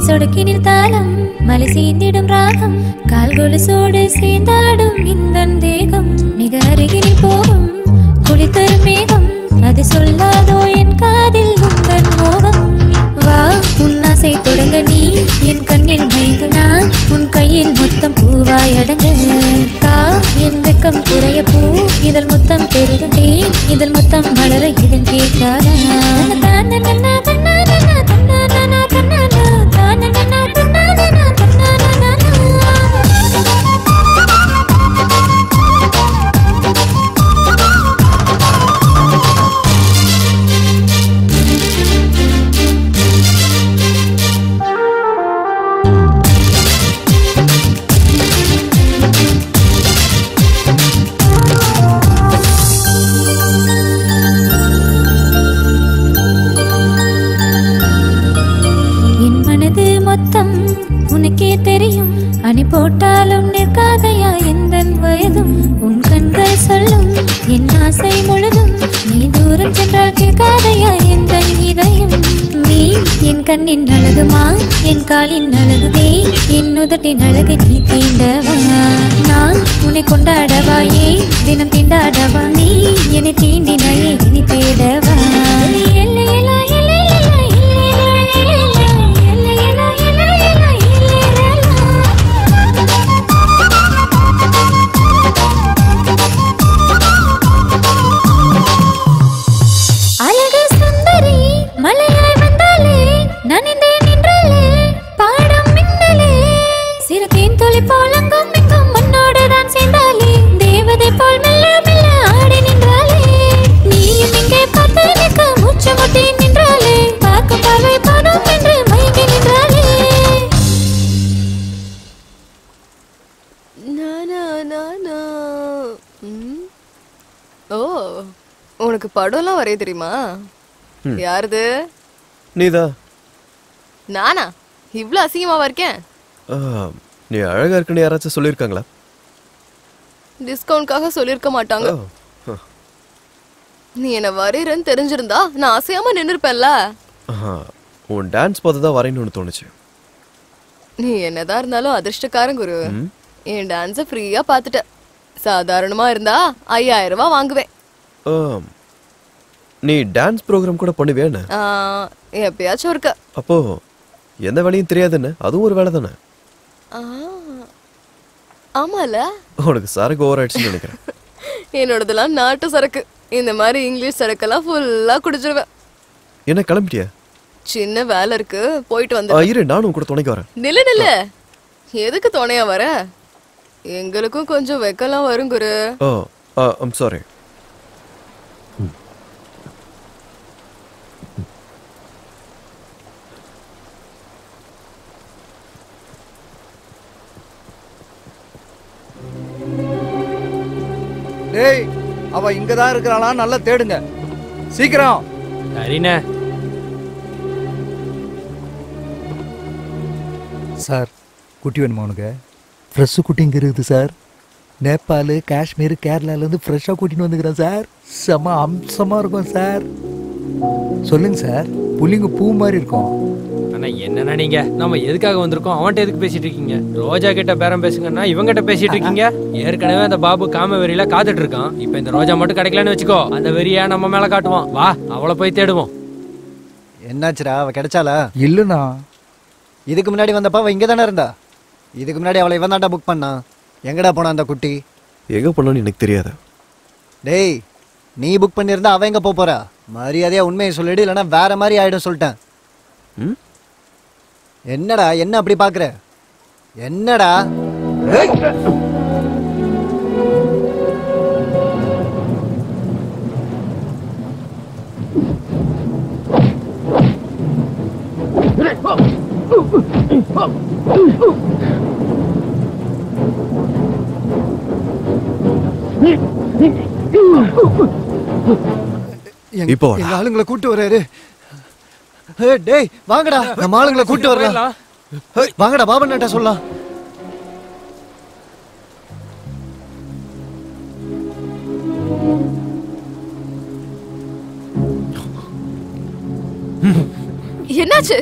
சொடுக்கினில் தாளம் மலை சேர்ந்திடும் ராகம் கால் கொலுசோடு சேர்ந்தாடும் இந்த தேகம் மிக அருகில் போகும் குளித்தரும் மேகம் அது சொல்லாதோ என் காதில் உந்தன் மோகம் வா உன்னாசை தொடங்க நீ என் கண்ணில் மயங்கு நான் உன் கையில் மொத்தம் பூவாய் அடங்க கா என் வெக்கம் குறைய பூ இதழ் முத்தம் பெருகே இதழ் முத்தம் வளர இதன் கேட்காத உனக்கே தெரியும் அணி போட்டாலும் நிற்காதையா எந்த வயதும் உன் கண்கள் சொல்லும் என் ஆசை முழுதும் நீ தூரம் சென்றால் கேட்காதையா எந்த இதயம் நீ என் கண்ணின் அழகுமா என் காலின் அழகுதே என் உதட்டின் அழகு நீ தீண்டவா நான் உன்னை கொண்டாடவாயே தினம் தீண்டாடவா நீ என்னை தீண்டினாயே இனி தேடவா எல்லையெல்லாம் மலையாய் வந்தாலே நனைந்தே நின்றாலே பாடம் மின்னலே சிறு தேன் துளி போலங்கும் எங்கும் மண்ணோடு தான் சேர்ந்தாலே தேவதை போல் மெல்ல மெல்ல ஆடி நின்றாலே நீயும் இங்கே பார்த்து நிற்க மூச்சு முட்டி நின்றாலே பார்க்கும் பார்வை பாடம் என்று மயங்கி நின்றாலே ஓ உனக்கு படம்லாம் வரைய தெரியுமா? யாருது? நீதா? நானா? இவ்ளோ அசிங்கமாவா இருக்கேன்? நீ அழகா இருக்குன்னு யாராச்சும் சொல்லியிருக்காங்களா? டிஸ்கவுண்ட்காக சொல்லிருக்க மாட்டாங்க. நீ என்ன வரையறன்னு தெரிஞ்சிருந்தா நான் அசையாம நின்னுருப்பேன்ல. உன் டான்ஸ் பார்த்து தான் வரையணும்னு தோணுச்சு. நீ என்னதான் இருந்தாலும் அதிர்ஷ்டக்காரன் குரு. என் டான்ஸ ஃப்ரீயா பாத்துட்ட. சாதாரணமா இருந்தா 5000 ரூபாய் வாங்குவேன். நீ டான்ஸ் ப்ரோக்ராம் கூட பண்ணுவேன்னு? எப்பயாச்சும் இருக்க. அப்போ எந்த வேலையும் தெரியாதுன்னு அதுவும் ஒரு வேலை தானே? ஆமால. உனக்கு சரக்கு ஓவர் ஆயிடுச்சுன்னு நினைக்கிறேன். என்னோடதெல்லாம் நாட்டு சரக்கு. இந்த மாதிரி இங்கிலீஷ் சரக்கெல்லாம் ஃபுல்லா குடிச்சிருவேன். என்ன கிளம்பிட்டியா? சின்ன வேலை இருக்கு, போயிட்டு வந்து. இரு, நானும் கூட துணைக்கு வரேன். நில்லு. எதுக்கு துணையா வர? எங்களுக்கும் கொஞ்சம் வெக்கலாம் வரும் குரு. I'm sorry. டேய், அவ இங்கதான் இருக்கிறாளா? நல்லா தேடுங்க சீக்கிரம். சரிண்ணே. சார், குட்டி வேணுமா உனக்கு? ஃப்ரெஷ்ஷு குட்டி இங்கே இருக்குது சார். நேபாள், காஷ்மீர், கேரளாலேருந்து ஃப்ரெஷ்ஷாக கூட்டின்னு வந்துக்கிறேன் சார். செம அம்சமாக இருக்கும் சார். சொல்லுங்க சார். புள்ளிங்க பூ மாதிரி இருக்கும். ஆனால் என்னன்னா நீங்கள் நம்ம எதுக்காக வந்திருக்கோம்? அவன்கிட்ட எதுக்கு பேசிட்டு இருக்கீங்க? ரோஜா கிட்ட பேரம் பேசுங்கன்னா இவங்கிட்ட பேசிட்டு இருக்கீங்க. ஏற்கனவே அந்த பாபு காம வெறியில காத்துட்டு இருக்கான். இப்போ இந்த ரோஜா மட்டும் கிடைக்கலன்னு வச்சுக்கோ, அந்த வெறியா நம்ம மேலே காட்டுவான். வா, அவளை போய் தேடுவோம். என்னாச்சுரா? அவ கிடைச்சாளா? இல்லைண்ணா. இதுக்கு முன்னாடி வந்தப்ப அவ இங்கே தானே இருந்தா. இதுக்கு முன்னாடி அவளை இவன் தாண்டா புக் பண்ணா. எங்கடா போனா அந்த குட்டி? எங்கே போனான்னு எனக்கு தெரியாது. டேய், நீ புக் பண்ணியிருந்தா அவன் எங்கே போறா? மரியாதையா உண்மையை சொல்லிடு, இல்லைன்னா வேற மாதிரி ஆயிடும் சொல்லிட்டேன். என்னடா என்ன அப்படி பாக்குற? என்னடா? இப்போ எங்க ஆளுங்களை கூட்டு வர்றாரு. டேய் வாங்கடா, நம்ம ஆளுங்களை கூட்டு வரலாம். வாங்கடா, பாபண்ணாட்ட சொல்லலாம். என்னாச்சு?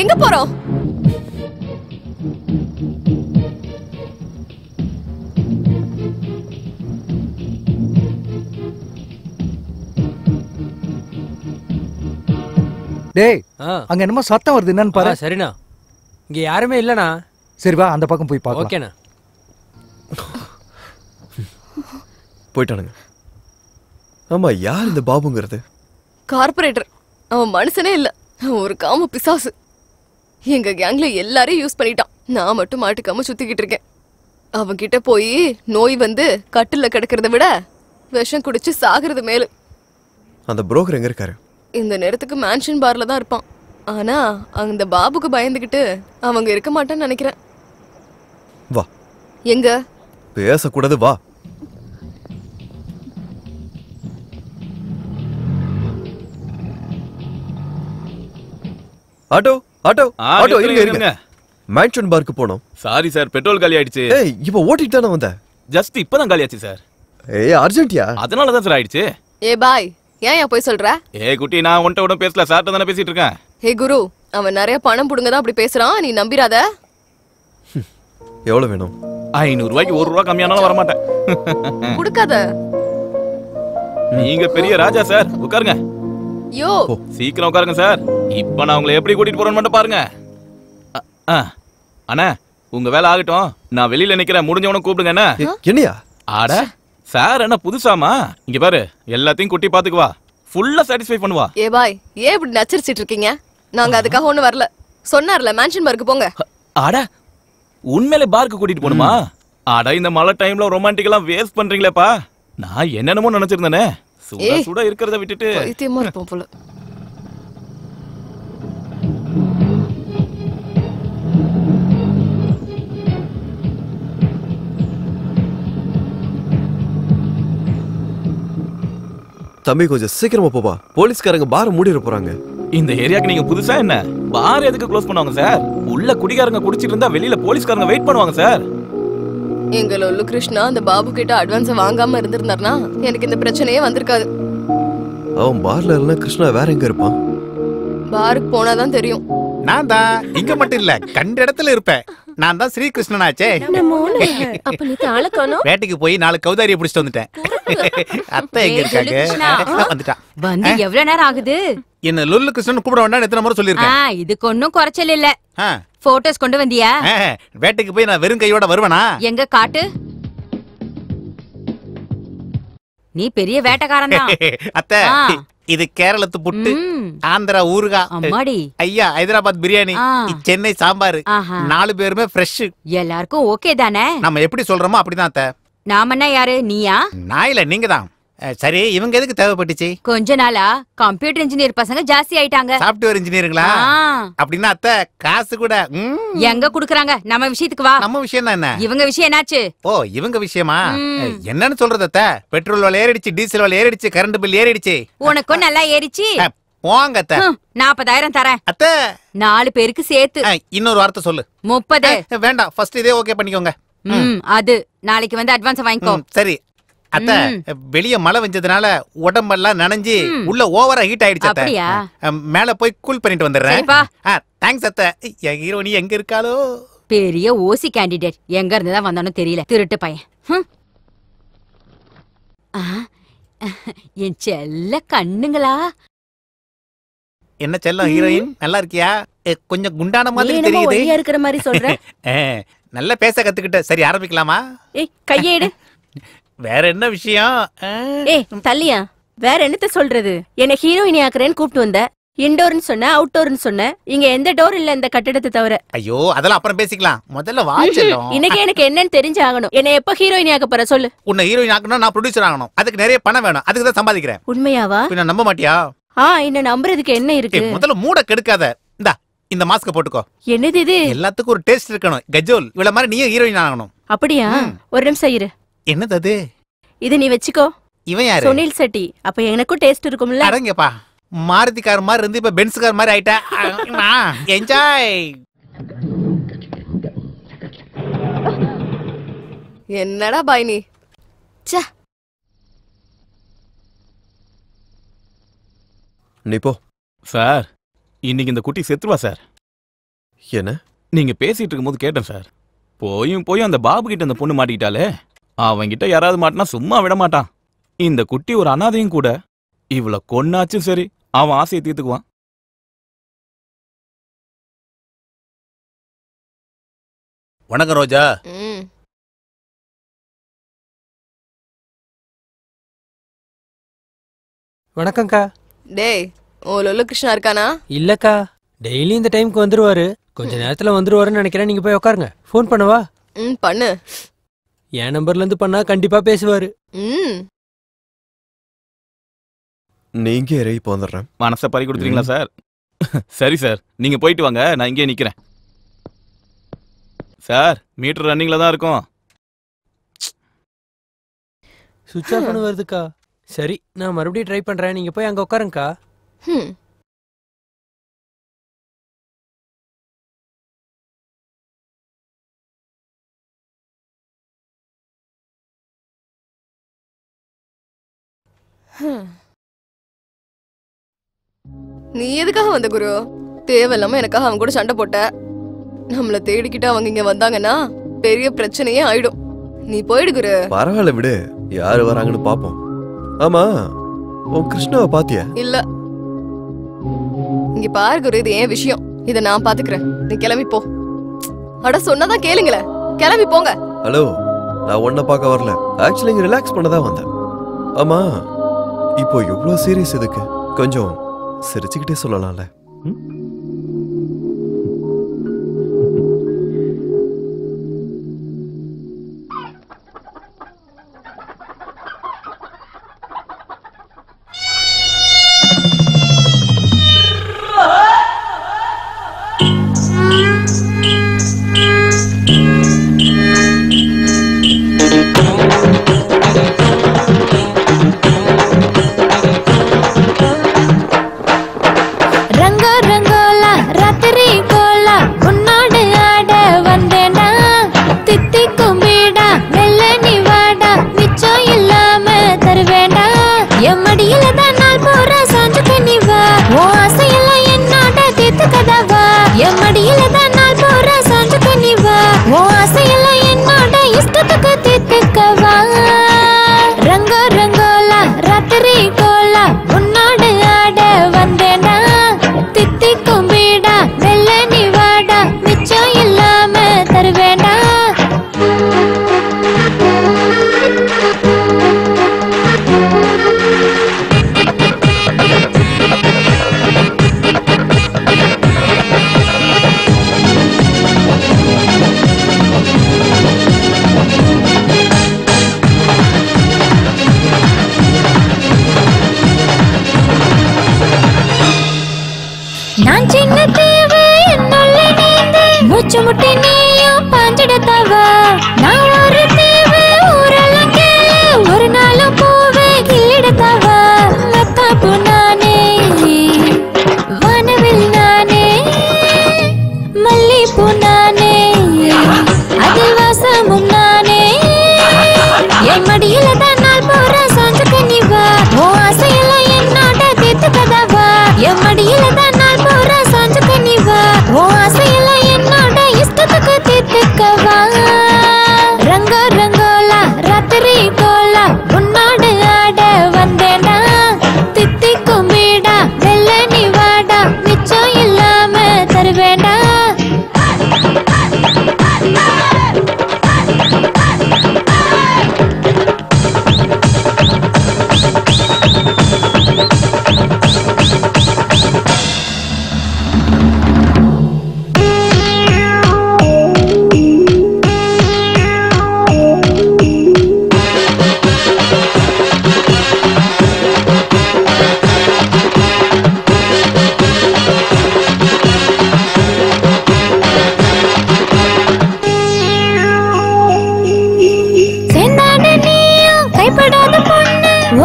எங்க போறோம்? டேய், அங்க என்னமோ சத்தம் வருது, என்னன்னு பாரு. சரிண்ணா, இங்க யாருமே இல்லண்ணா. சரி வா, அந்த பக்கம் போய் பார்க்கலாம். ஓகேண்ணா. போயிட்டானுங்க. ஆமா, யார் இந்த பாபுங்கிறது? கார்பரேட்டர். அவன் மனுஷனே இல்ல, ஒரு காம பிசாசு. எங்க கேங்ல எல்லாரையும் யூஸ் பண்ணிட்டான். நான் மட்டும் மாட்டுக்காம சுத்திக்கிட்டு இருக்கேன். அவன் கிட்ட போய் நோய் வந்து கட்டில கிடக்கிறத விட விஷம் குடிச்சு சாகிறது மேலு. அந்த புரோக்கர் எங்க இருக்காரு? இந்த நேரத்துக்கு மேன்ஷன் பார்ல தான் இருப்பான். ஆனா அந்த பாபுக்கு பயந்துகிட்டு அவங்க இருக்க மாட்டான்னு நினைக்கிறேன். வா. எங்க? பேசக்கூடாது, வா. ஆட்டோ ஆட்டோ ஆட்டோ, இருங்க. மேன்ஷன் பார்க்கு போனோம். சாரி சார், பெட்ரோல் காலி ஆயிடுச்சு. ஏய், இப்போ ஓட்டிட்டு தானே வந்த? ஜஸ்ட் இப்பதான் காலி ஆச்சு சார். ஏய், அர்ஜென்ட்டியா? அதனால தான் சார் ஆயிடுச்சு. ஏ பாய், ஏன் போய் சொல்ற? குட்டி, நான் உன்கிட்ட பேசல, சார்ட்ட தானே பேசிட்டு இருக்கேன். ஹே குரு, அவன் நிறைய பணம் புடுங்க தான் அப்படி பேசுறான், நீ நம்பிராத. எவ்வளவு வேணும்? 500 ரூபாய்க்கு 1 ரூபா கம்மியானாலும் வர மாட்டேன். குடுக்காத. நீங்க பெரிய ராஜா சார், உட்காருங்க. யோ, சீக்கிரம் உட்காருங்க சார். இப்ப நான் உங்களை எப்படி கூட்டிட்டு போறேன்னு மட்டும் பாருங்க. அண்ணா, உங்க வேலை ஆகட்டும், நான் வெளியில நிக்கிறேன். முடிஞ்சவன கூப்பிடுங்க. என்ன என்னையா? ஆட சார், என்ன புதுசாமா? இங்க பாரு, எல்லாத்தையும் குட்டி பாத்துக்குவா, ஃபுல்லா சாட்டிஸ்ஃபை பண்ணுவா. ஏ பாய், ஏன் இப்படி நச்சரிச்சிட்டு இருக்கீங்க? நாங்க அதுக்காக ஒண்ணு வரல. சொன்னார்ல, மேன்ஷன் பார்க்கு போங்க. ஆட, உண்மையிலே பார்க்கு கூட்டிட்டு போணுமா? ஆட, இந்த மழை டைம்ல ரொமான்டிக்கலா வேஸ்ட் பண்றீங்களேப்பா. நான் என்னென்னமோ நினைச்சிருந்தேனே. சுட சுட இருக்கிறத விட்டுட்டு பைத்தியமா இருப்போம் போல. தம்பி, கொஞ்சம் சீக்கிரமா போப்பா. போலீஸ்காரங்க பார மூடிட போறாங்க. இந்த ஏரியாக்கு நீங்க புதுசா என்ன? பார் எதுக்கு க்ளோஸ் பண்ணுவாங்க சார்? உள்ள குடிகாரங்க குடிச்சிட்டு இருந்தா வெளியில போலீஸ்காரங்க வெயிட் பண்ணுவாங்க சார். எங்க லொல்லு கிருஷ்ணா அந்த பாபு கிட்ட அட்வான்ஸ் வாங்காம இருந்திருந்தாருனா எனக்கு இந்த பிரச்சனையே வந்திருக்காது. அவன் பார்ல இல்ல கிருஷ்ணா வேற எங்க இருப்பான்? பாருக்கு போனாதான் தெரியும். நான் தான் இங்க மட்டும் இல்ல கண்ட இடத்துல இருப்பேன். நான் தான் ஸ்ரீ கிருஷ்ணனாச்சே. அப்ப நீ ஆள காணோம். வேட்டைக்கு போய் 4 கௌதாரியை பிடிச்சிட்டு வந்துட்டேன். அத்தை எங்க இருக்காங்க? வந்துட்டா. வந்து எவ்வளவு நேரம் ஆகுது? என்ன லொல்லு கிருஷ்ணன் கூப்பிட வேண்டாம் எத்தனை முறை சொல்லிருக்கேன். இதுக்கு ஒன்னும் குறைச்சல் இல்ல. போட்டோஸ் கொண்டு வந்தியா? வேட்டைக்கு போய் நான் வெறும் கையோட வருவேனா? எங்க காட்டு. நீ பெரிய வேட்டைக்காரன் தான். அத்தை இது கேரளத்து புட்டு, ஆந்திரா ஊருகா, அம்மாடி ஐயா ஹைதராபாத் பிரியாணி, சென்னை சாம்பார். 4 பேருமே ஃப்ரெஷ். எல்லாருக்கும் ஓகே தானே? நம்ம எப்படி சொல்றோமோ அப்படிதான் அத்தை. நாம என்ன யாரு? நீயா? நான் இல்ல நீங்க தான். சரி இவங்க எதுக்கு தேவைப்பட்டுச்சு? கொஞ்ச நாளா கம்ப்யூட்டர் இன்ஜினியர் பசங்க ஜாஸ்தி ஆயிட்டாங்க. சாஃப்ட்வேர் இன்ஜினியருங்களா? அப்படின்னா அத்தை காசு கூட எங்க குடுக்குறாங்க? நம்ம விஷயத்துக்கு வா. நம்ம விஷயம் என்ன? இவங்க விஷயம் என்னாச்சு? ஓ இவங்க விஷயமா? என்னன்னு சொல்றது அத்தை? பெட்ரோல் விலை ஏறிடுச்சு, டீசல் விலை ஏறிடுச்சு, கரண்ட் பில் ஏறிடுச்சு. உனக்கும் நல்லா ஏறிச்சு. போங்க அத்தை. 40,000 தரேன் அத்தை. 4 பேருக்கு சேர்த்து. இன்னொரு வார்த்தை சொல்லு. 30. வேண்டாம் ஃபர்ஸ்ட் இதே ஓகே பண்ணிக்கோங்க. அது நாளைக்கு வந்து அட்வான்ஸ் வாங்கிக்கோ. சரி அத்தை வெளிய மழை வெஞ்சதுனால உடம்பெல்லாம் நனைஞ்சு உள்ள ஓவரா ஹீட் ஆயிடுச்சு அத்தை. மேல போய் கூல் பண்ணிட்டு வந்துடுறேன். தேங்க்ஸ் அத்தை. என் ஹீரோனி எங்க இருக்காளோ? பெரிய ஓசி கேண்டிடேட் எங்க இருந்து தான் வந்தானோ தெரியல. திருட்டு பையன். என் செல்ல கண்ணுங்களா. என்ன செல்லம் ஹீரோயின் நல்லா இருக்கியா? கொஞ்சம் குண்டான மாதிரி தெரியுது. இருக்கிற மாதிரி சொல்ற. நல்லா பேச கத்துக்கிட்ட. சரி ஆரம்பிக்கலாமா? கையேடு. வேற என்ன விஷயம்? தள்ளியா வேற என்னத்த சொல்றது? என்ன ஹீரோயினி ஆக்குறேன்னு கூப்பிட்டு வந்த. இன்டோர்னு சொன்ன, அவுட்டோர்னு சொன்ன. இங்க எந்த டோர் இல்ல இந்த கட்டடத்தை தவிர. ஐயோ அதெல்லாம் அப்புறம் பேசிக்கலாம். முதல்ல வா செல்லம். இன்னைக்கு எனக்கு என்னன்னு தெரிஞ்சு ஆகணும். என்ன எப்ப ஹீரோயினி ஆக்க போற சொல்லு. உன்னை ஹீரோயின் ஆக்கணும் நான் ப்ரொடியூசர் ஆகணும். அதுக்கு நிறைய பணம் வேணும். அதுக்கு தான் சம்பாதிக்கிறேன். உண்மையாவா? பின்ன நம்ப மாட்டியா? என்ன நம்புறதுக்கு என்ன இருக்கு? முதல்ல மூட கெடுக்காத. இந்த மாஸ்க போட்டுக்கோ. என்னது இது? எல்லாத்துக்கும் ஒரு டேஸ்ட் இருக்கணும். கஜோல் இவள மாதிரி நீயும் ஹீரோயின் ஆகணும். அப்படியா? ஒரு நிமிஷம் இரு. என்னது அது? இது நீ வெச்சுக்கோ. இவன் யாரு? சுனில் செட்டி. அப்ப எனக்கும் டேஸ்ட் இருக்கும்ல. அடங்கப்பா. மாருதி கார் மாதிரி இருந்து இப்ப பென்ஸ் கார் மாதிரி ஆயிட்டா. என்ஜாய். என்னடா பாய் நீ? ச்சே. நீ போ. சார் இன்னைக்கு இந்த குட்டி செத்துருவா சார். என்ன? நீங்க பேசிட்டு இருக்கும்போது கேட்டேன் சார். போயும் அந்த பாபு கிட்ட அந்த பொண்ணு மாட்டிக்கிட்டாலே. அவன்கிட்ட யாராவது மாட்டினா சும்மா விட மாட்டான். இந்த குட்டி ஒரு அனாதையும் கூட. இவள கொன்னாச்சும் சரி அவன் ஆசையை தீர்த்துக்குவான். வணக்கம் ரோஜா. வணக்கம்க்கா. டேய் ஓ லொல்லு கிருஷ்ணா இருக்கானா? இல்லக்கா டெய்லி இந்த டைம்க்கு வந்துருவாரு. கொஞ்ச நேரத்துல வந்துருவாருன்னு நினைக்கிறேன். நீங்க போய் உட்காருங்க. ஃபோன் பண்ணவா? பண்ணு. என் நம்பர்ல இருந்து பண்ணா கண்டிப்பா பேசுவாரு. நீங்க இறங்கி போந்துடுறேன். மனசை பறி கொடுத்துறீங்களா சார்? சரி சார் நீங்க போயிட்டு வாங்க. நான் இங்கே நிக்கிறேன். சார் மீட்டர் ரன்னிங்ல தான் இருக்கும். சுவிட்ச் ஆஃப் பண்ண வருதுக்கா. சரி நான் மறுபடியும் ட்ரை பண்றேன். நீங்க போய் அங்க உட்காருங்கக்கா. நீ எதுக்காக வந்த குரு? தேவையில்லாம எனக்காக அவங்க கூட சண்டை போட்ட. நம்மள தேடிக்கிட்டு அவங்க இங்க வந்தாங்கன்னா பெரிய பிரச்சனையே ஆயிடும். நீ போயிடு குரு. பரவாயில்ல விடு. யாரு வராங்கன்னு பாப்போம். ஆமா உன் கிருஷ்ணாவை பாத்தியா? இல்ல. இங்க பாரு குரு, இது ஏன் விஷயம். இத நான் பாத்துக்கிறேன். நீ கிளம்பி போ. அட சொன்னதான் கேளுங்களே. கிளம்பி போங்க. ஹலோ நான் உன்னை பார்க்க வரல. ஆக்சுவலி இங்க ரிலாக்ஸ் பண்ண தான் வந்தேன். ஆமா இப்போ இவ்வளவு சீரியஸ் எதுக்கு? கொஞ்சம் சிரிச்சுக்கிட்டே சொல்லலாம்ல. நான் சின்ன தேவை என்னுள்ள நீந்து மூச்சு முட்டி நீயும் பாஞ்சிடத்தவ நான் ஒரு தேவை ஊரெல்லாம் கேளு ஒரு நாளும் பூவே கிள்ளிடத்தவ மத்தாப்பு நானே வானவில் நானே மல்லிப்பூ நானே அதில் வாசமும் நானே என் மடியில தான் நாள் போற சாஞ்சு கனிவா ஓ ஆசையெல்லாம் என்னோட தீர்த்து கதவா என் மடியில தான் நாள் போற சாஞ்சு கனிவா ஓ ஆசையெல்லாம் என்னோட இஷ்டத்துக்கு தீர்த்துக்கவா ரங்கோ ரங்கோலா ராத்திரி கோலா உன்னோடு ஆட வந்தேடா தித்தி கும்பிடா வெள்ள நீ வாடா மிச்சம் இல்லாம தருவேண்டா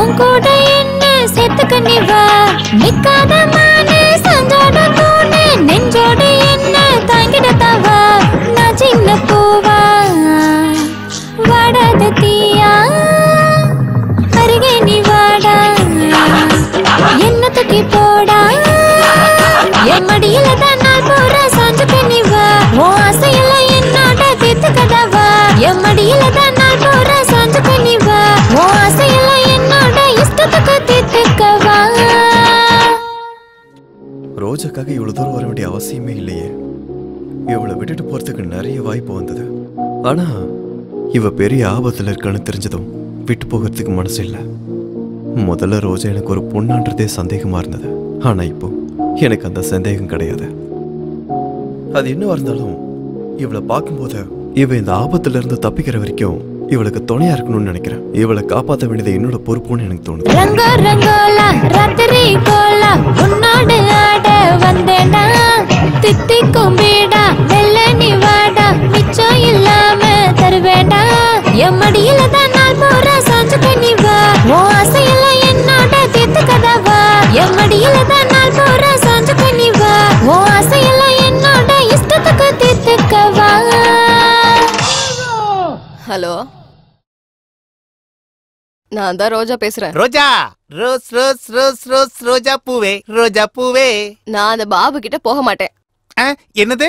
உன் கூட என்ன சேர்த்துக்க நீ வா நிக்காத மானு சஞ்சோட தூணு நெஞ்சோடு என்ன தாங்கிட தவா நான் சின்ன பூவா வாடாத தீயா அருகே நீ வாடா என்ன தூக்கி போடா என் மடியில தான் நாள் போற சாஞ்சு பண்ணி வா உன் ஆசையெல்லாம் என்னோட தீர்த்து கதவா என் மடியில தான் நாள் போற சாஞ்சு பண்ணி வா உன் ஆசையெல்லாம் என்னோட இஷ்டத்துக்கு தீர்த்துக்கவா ரோஜாக்காக இவ்வளவு தூரம் வர வேண்டிய அவசியமே இல்லையே. இவளை விட்டுட்டு போறதுக்கு நிறைய வாய்ப்பு வந்தது. ஆனா இவ பெரிய ஆபத்துல இருக்கான்னு தெரிஞ்சதும் விட்டு போகிறதுக்கு மனசு இல்லை. முதல்ல ரோஜா எனக்கு ஒரு பொண்ணான்றதே சந்தேகமா இருந்தது. ஆனா இப்போ எனக்கு அந்த சந்தேகம் கிடையாது. அது என்னவா இருந்தாலும் இவளை பார்க்கும்போது இவ இந்த ஆபத்துல இருந்து தப்பிக்கிற வரைக்கும் இவளுக்கு துணையா இருக்கணும்னு நினைக்கிறேன். இவளை காப்பாற்ற வேண்டியது என்னோட பொறுப்புன்னு எனக்கு தோணுது. ரங்கோ ரங்கோலா ராத்திரி கோலா உன்னோடு ஆட வந்தேடா தித்தி கும்பிடா வெள்ள நீ வாடா மிச்சம் இல்லாம தருவேண்டா என் மடியில தான் நாள் போற சாஞ்சு பண்ணி வா உன் ஆசையெல்லாம் என்னோட தீர்த்து கதவா என் மடியில தான் நாள் போற சாஞ்சு பண்ணி வா உன் ஆசையெல்லாம் என்னோட இஷ்டத்துக்கு தீர்த்துக்கவா. ஹலோ, நான் தான் ரோஜா பேசுறேன். ரோஜா ரோஸ் ரோஸ் ரோஸ் ரோஸ் ரோஜா பூவே ரோஜா பூவே. நான் அந்த பாபு கிட்ட போக மாட்டேன். என்னது?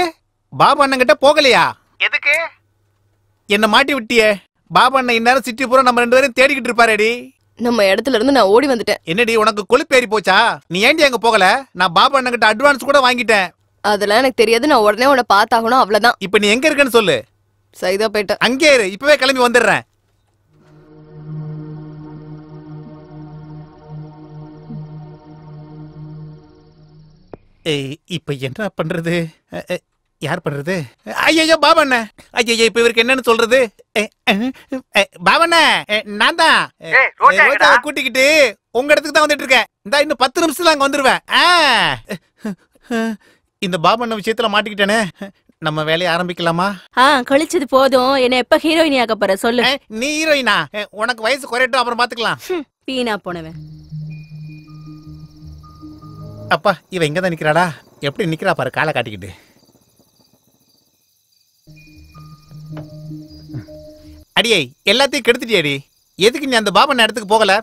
பாபு அண்ணன் கிட்ட போகலையா? எதுக்கு? என்ன மாட்டி விட்டியே. பாபு அண்ணன் இந்நேரம் சிட்டி பூரா நம்ம ரெண்டு பேரும் தேடிக்கிட்டு இருப்பாரேடி. நம்ம இடத்துல இருந்து நான் ஓடி வந்துட்டேன். என்னடி உனக்கு கொழுப்பேறி போச்சா? நீ ஏண்டி அங்க போகல? நான் பாபு அண்ணன் கிட்ட அட்வான்ஸ் கூட வாங்கிட்டேன். அதெல்லாம் எனக்கு தெரியாது. நான் உடனே உன்னை பார்த்தாகணும், அவ்வளவுதான். இப்ப நீ எங்க இருக்கன்னு சொல்லு. சைதாப்பேட்டை. அங்கே இரு, இப்பவே கிளம்பி வந்துடுறேன். இப்ப என்ன பண்றது? யார் பண்றது? ஐயோ பாபண்ண, ஐயோ இப்ப இவருக்கு என்னன்னு சொல்றது? பாபண்ண, நான் தான் ரோஜாவை கூட்டிக்கிட்டு உங்க இடத்துக்கு தான் வந்துட்டு இருக்கேன். இந்த இன்னும் 10 நிமிஷத்துல அங்க வந்துருவேன். இந்த பாபண்ண விஷயத்துல மாட்டிக்கிட்டேனே. நம்ம வேலையை ஆரம்பிக்கலாமா? கழிச்சது போதும். என்ன எப்ப ஹீரோயினி ஆக்க போற சொல்லு. நீ ஹீரோயினா? உனக்கு வயசு குறையட்டும், அப்புறம் பாத்துக்கலாம். வீணா போனவன். அப்பா, இவ இங்கதான் நிக்கிறாடா. எப்படி நிக்கிறா பாரு, காலை காட்டிக்கிட்டு. அடியே, எல்லாத்தையும் கெடுத்துட்டியடி. எதுக்கு நீ அந்த பாபண்ண இடத்துக்கு போகல?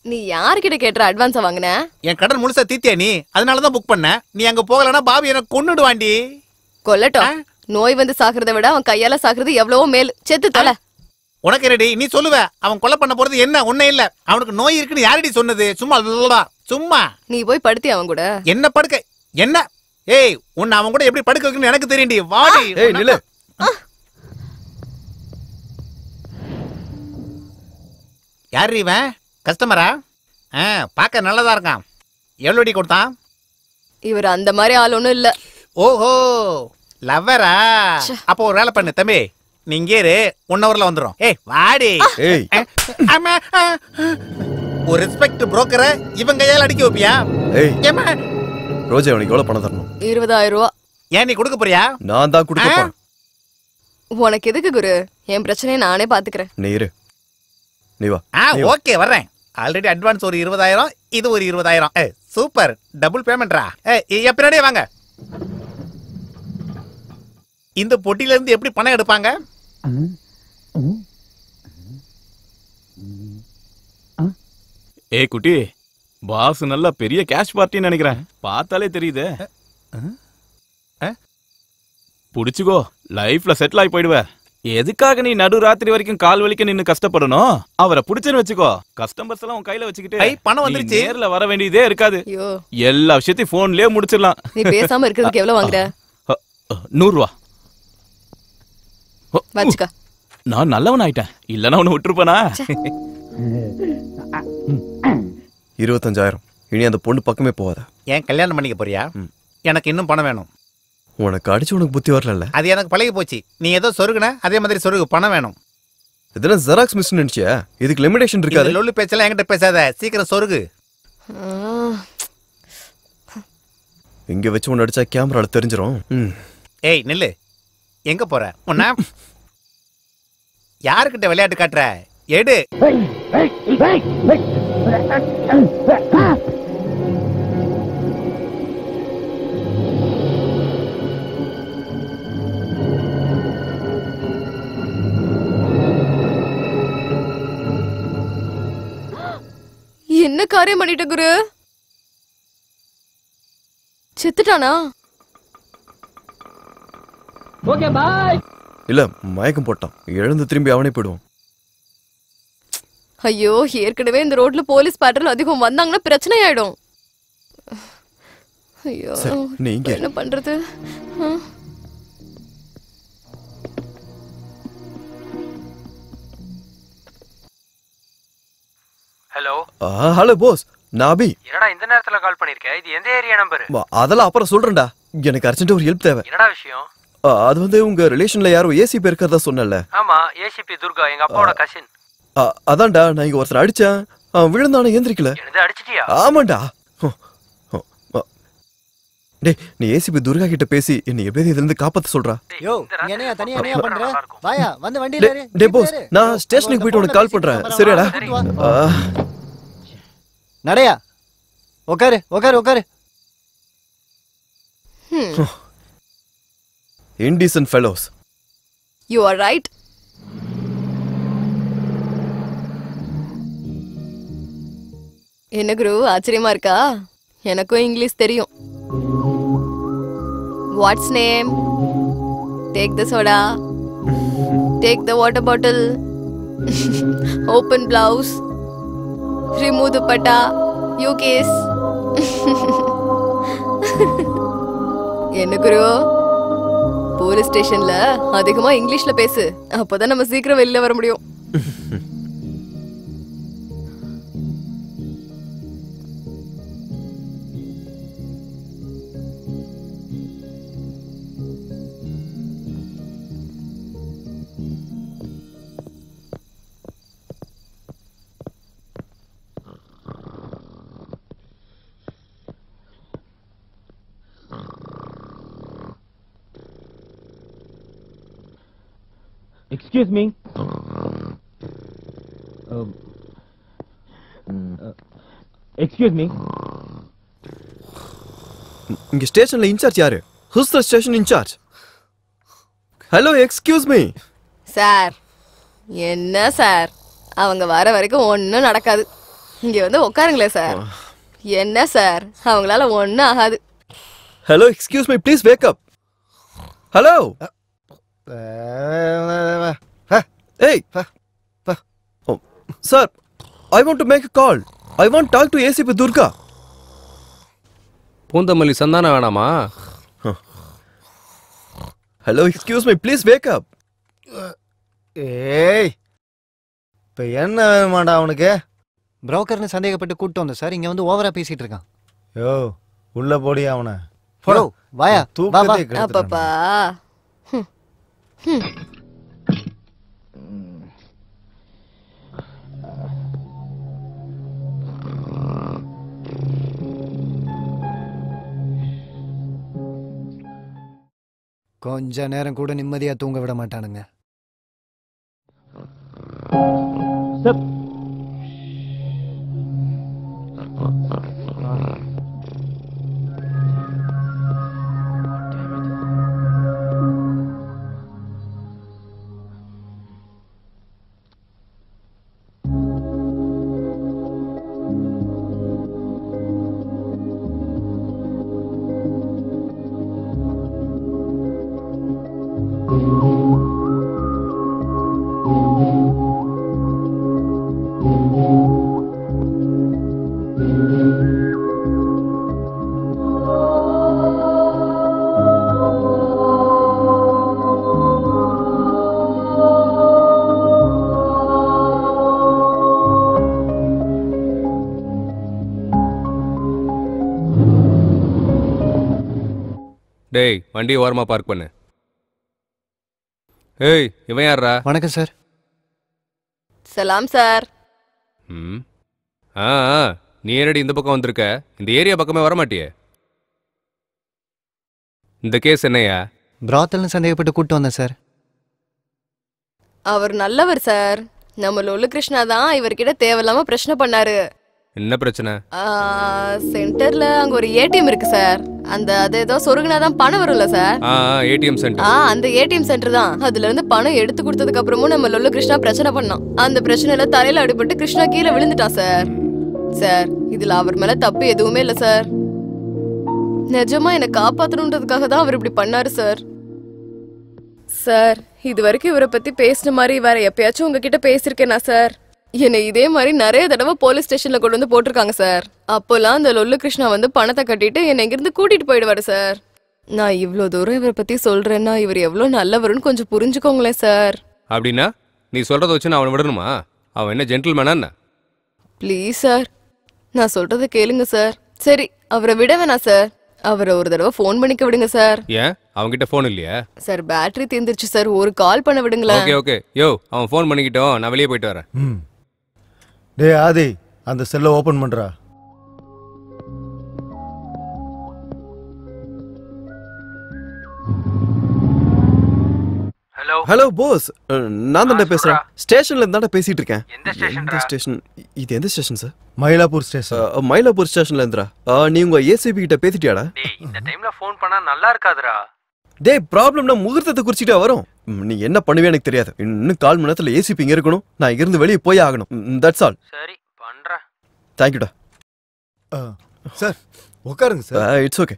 நீ யார்கிட்ட கேட்டுற அட்வான்ஸா வாங்கின? என் கடன் முழுசா தீத்தியா நீ? அதனாலதான் புக் பண்ண. நீ அங்க போகலன்னா பாபு எனக்கு கொன்னுடுவாண்டி. கொல்லட்டும். நோய் வந்து சாகிறத விட அவன் கையால சாகிறது எவ்வளவோ மேல். செத்து தொலை. உனக்கு ரெடி? நீ சொல்லுவ அவன் கொலை பண்ண போறது என்ன? ஒண்ணே இல்ல. அவனுக்கு நோய் இருக்குன்னு யாரடி சொன்னது? சும்மா சும்மா. நீ போய் படுத்தி அவன் கூட. என்ன படுக்க? என்ன? ஏய், உன்னை அவன் கூட எப்படி படுக்க வைக்கணும்னு எனக்கு தெரியும்டி. வாடி. ஏய் நில்லு. யார் இவன்? கஸ்டமரா? பார்க்க நல்லதா இருக்கான். எவ்வளோடி கொடுத்தான்? இவர் அந்த மாதிரி ஆள் ஒண்ணும் இல்ல. ஓஹோ, லவ்வரா? அப்போ ஒரு வேலை பண்ணு தம்பி, நீ இங்கே இரு, 1 ஹவர்ல வந்துடும். ஏய் வாடி. ஒரு ரெஸ்பெக்ட் புரோக்கரை இவன் கையால் அடிக்க வைப்பியா? ரோஜா உனக்கு எவ்வளவு பணம் தரணும்? 20,000 ரூபா. ஏன் நீ கொடுக்க போறியா? நான் தான் கொடுக்க போறேன். உனக்கு எதுக்கு குரு? என் பிரச்சனையை நானே பாத்துக்கிறேன். நீ இரு, நீ வா. ஓகே வர்றேன். ஆல்ரெடி அட்வான்ஸ் ஒரு 20,000, இது ஒரு 20,000. சூப்பர், டபுள் பேமெண்ட்ரா. பின்னாடியே வாங்க. இந்த பொட்டில இருந்து எப்படி பணம் எடுப்பாங்க? ஏய் குட்டி, பாஸ் நல்ல பெரிய கேஷ் பார்ட்டின்னு நினைக்கிறேன். பார்த்தாலே தெரியுது. புடிச்சுக்கோ, லைஃப்ல செட்டில் ஆகி போயிடுவ. எதுக்காக நீ நடு ராத்திரி வரைக்கும் கால் வலிக்க நின்னு கஷ்டப்படணும்? அவரை புடிச்சுன்னு வச்சுக்கோ. கஸ்டமர்ஸ் எல்லாம் உன் கையில வச்சுக்கிட்டு பணம் வந்துருச்சு, நேர்ல வர வேண்டியதே இருக்காது. எல்லா விஷயத்தையும் போன்லயே முடிச்சிடலாம். நீ பேசாம இருக்கிறதுக்கு எவ்வளவு வாங்குற? 100 ரூபா. வச்சுக்க. நான் நல்லவன் ஆயிட்டேன், இல்லன்னா உன்னை விட்டுருப்பனா? 25,000. இனி அந்த பொண்ணு பக்கமே போகாத. ஏன் கல்யாணம் பண்ணிக்க போறியா? எனக்கு இன்னும் பணம் வேணும். உனக்கு அடிச்சு உனக்கு புத்தி வரல. அது எனக்கு பழகி போச்சு. நீ ஏதோ சொருகுன அதே மாதிரி சொருகு. பணம் வேணும். இதெல்லாம் ஜெராக்ஸ் மிஷின் நினைச்சியா? இதுக்கு லிமிடேஷன் இருக்காது. லொல்லு பேச்செல்லாம் என்கிட்ட பேசாத, சீக்கிரம் சொருகு. இங்க வச்சு ஒன்னு அடிச்சா கேமரால தெரிஞ்சிரும். ஏய் நில்லு, எங்க போற? உன்ன யாருக்கிட்ட விளையாட்டு காட்டுற? எடு. என்ன காரியம் பண்ணிட்ட குரு? செத்துட்டானா? Okay bye. இல்ல, மயக்கம் போட்டான். எழுந்து திரும்பி அவனே போயிடுவான். ஐயோ, ஏற்கனவே இந்த ரோட்ல போலீஸ் பேட்ரோல் அதிகம் வந்தாங்கன்னா பிரச்சனை ஆயிடும். ஐயோ, நீங்க என்ன பண்றது? ஹலோ. ஹலோ போஸ், நான் அபி. என்னடா இந்த நேரத்துல கால் பண்ணிருக்க? இது எந்த ஏரியா நம்பர்? அதெல்லாம் அப்புறம் சொல்றேன்டா. எனக்கு அர்ஜென்ட்டா ஒரு ஹெல்ப் தேவை. என்னடா விஷயம்? அது வந்து உங்க ரிலேஷன்ல யாரோ ஏசிபி இருக்கிறதா சொன்னல. ஆமா, ஏசிபி துர்கா, எங்க அப்பாவோட கசின். அதான்டா, நான் இங்க ஒருத்தர் அடிச்சேன். விழுந்தானே எந்திரிக்கல. என்னது அடிச்சிட்டியா? ஆமாண்டா. டேய், நீ ஏசிபி துர்கா கிட்ட பேசி என்ன எப்படியாவது இதுல இருந்து காப்பாத்த சொல்றா. யோ, நீ என்னையா தனியா என்னையா பண்ற? வாயா, வந்து வண்டியில ஏறு. டேய் போஸ், நான் ஸ்டேஷனுக்கு போயிட்டு உனக்கு கால் பண்றேன். சரியாடா? நடையா. உட்காரு உட்காரு உட்காரு. Indecent fellows. You are right. என்ன குரு, ஆச்சரியமா இருக்கா? எனக்கும் இங்கிலீஷ் தெரியும். What's name? Take the soda. Take the water bottle. Open blouse. Remove the pata. You kiss. என்ன குரு, போலீஸ் ஸ்டேஷன்ல அதிகமா இங்கிலீஷ்ல பேசு. அப்பதான் நம்ம சீக்கிரம் வெளியில வர முடியும். Excuse me. Excuse me. இங்க ஸ்டேஷன்ல இன்சார்ஜ் யாரு? Who's the station in charge? Hello, excuse me. Sir, என்ன சார், அவங்க வர வரைக்கும் ஒன்னும் நடக்காது. இங்க வந்து உட்காருங்களே சார். என்ன சார், அவங்களால ஒன்னும் ஆகாது. Hello, excuse me, please wake up. Hello. Hey. Oh, sir, I want to make a call. I want to talk to ACP Durga. Poonamallee சந்தானா வேணாமா? Hello, excuse me, please wake up. ஏய், இப்போ என்ன வேணுமாடா அவனுக்கு? புரோக்கர்னு சந்தேகப்பட்டு கூப்பிட்டு வந்தேன் சார். இங்க வந்து ஓவரா பேசிட்டு இருக்கான். யோ, உள்ள போடி அவனை. யோ, வாயா. தூக்கத்தை அப்பப்பா. கொஞ்ச நேரம் கூட நிம்மதியா தூங்க விட மாட்டானுங்க. டேய் வண்டி ஓரமா பார்க் பண்ணு. ஏய் இவன் யாரா? வணக்கம் சார். சலாம் சார். ம் ஆ நீ என்னடி இந்த பக்கம் வந்திருக்க? இந்த ஏரியா பக்கமே வர மாட்டியே. இந்த கேஸ் என்னையா? பிராத்தல்னு சந்தேகப்பட்டு கூட்டு வந்தேன் சார். அவர் நல்லவர் சார். நம்ம லொல்லு கிருஷ்ணா தான் இவர்கிட்ட தேவையில்லாம பிரச்சனை பண்ணாரு. என்ன பிரச்சனை? சென்டர்ல அங்க ஒரு ஏடிஎம் இருக்கு சார். அது ஏதோ சொருகுனாதான் பணம் வரும்ல சார். ATM centre. அந்த ஏடிஎம் சென்டர் தான். அதுல இருந்து பணம் எடுத்து கொடுத்ததுக்கு அப்புறமும் நம்ம லொல்லு கிருஷ்ணா பிரச்சனை பண்ணோம். அந்த பிரச்சனையில தலையில அடிபட்டு கிருஷ்ணா கீழே விழுந்துட்டான் சார். சார் இதுல அவர் மேல தப்பு எதுவுமே இல்ல சார். நிஜமா என்ன காப்பாத்தணுன்றதுக்காக தான் அவர் இப்படி பண்ணாரு சார். சார் இது வரைக்கும் இவரை பத்தி பேசின மாதிரி வேற எப்பயாச்சும் உங்ககிட்ட பேசிருக்கேனா சார்? என்னை இதே மாதிரி நிறைய தடவை போலீஸ் ஸ்டேஷன்ல கொண்டு வந்து போட்டிருக்காங்க சார். அப்போல்லாம் அந்த லொல்லு கிருஷ்ணா வந்து பணத்தை கட்டிட்டு என்னை இங்கிருந்து கூட்டிட்டு போயிடுவாரு சார். நான் இவ்வளோ தூரம் இவரை பத்தி சொல்றேன்னா இவர் எவ்வளவு நல்லவருன்னு கொஞ்சம் புரிஞ்சுக்கோங்களேன் சார். அப்படின்னா நீ சொல்றத வச்சு நான் அவனை விடணுமா? அவன் என்ன ஜென்டில்மேனா என்ன? ப்ளீஸ் சார் நான் சொல்றதை கேளுங்க சார். சரி அவரை விட வேணாம் சார். அவரை ஒரு தடவை ஃபோன் பண்ணிக்க விடுங்க சார். ஏன் அவன்கிட்ட ஃபோன் இல்லையா? சார் பேட்டரி தீர்ந்துருச்சு சார். ஒரு கால் பண்ண விடுங்களேன். ஓகே யோ அவன் ஃபோன் பண்ணிக்கிட்டோம், நான் வெளியே போயிட்டு வரேன். டேய் ஆதி அந்த செல்லை ஓபன் பண்றா. ஹலோ போஸ், நான் தான்டா பேசுறேன். ஸ்டேஷன்ல இருந்தா பேசிட்டு இருக்கேன். எந்த ஸ்டேஷன்? இது எந்த station sir? Mylapore station. Mylapore ஸ்டேஷன்ல இருந்துடா. நீ உங்க ஏசிபி கிட்ட பேசிட்டியாடா? டேய் இந்த டைம்ல ஃபோன் பண்ணா நல்லா இருக்காதுடா. டேய் ப்ராப்ளம்னா முகூர்த்தத்தை குறிச்சிட்டா வரும். நீ என்ன பண்ணுவே எனக்கு தெரியாது. இன்னும் 4 மணி நேரத்துல ஏசிபி இங்க இருக்கணும். நான் இங்க இருந்து வெளியே போய் ஆகணும். That's all. சரி பண்றேன். தேங்க்யூடா. சார் உட்காருங்க sir. It's okay.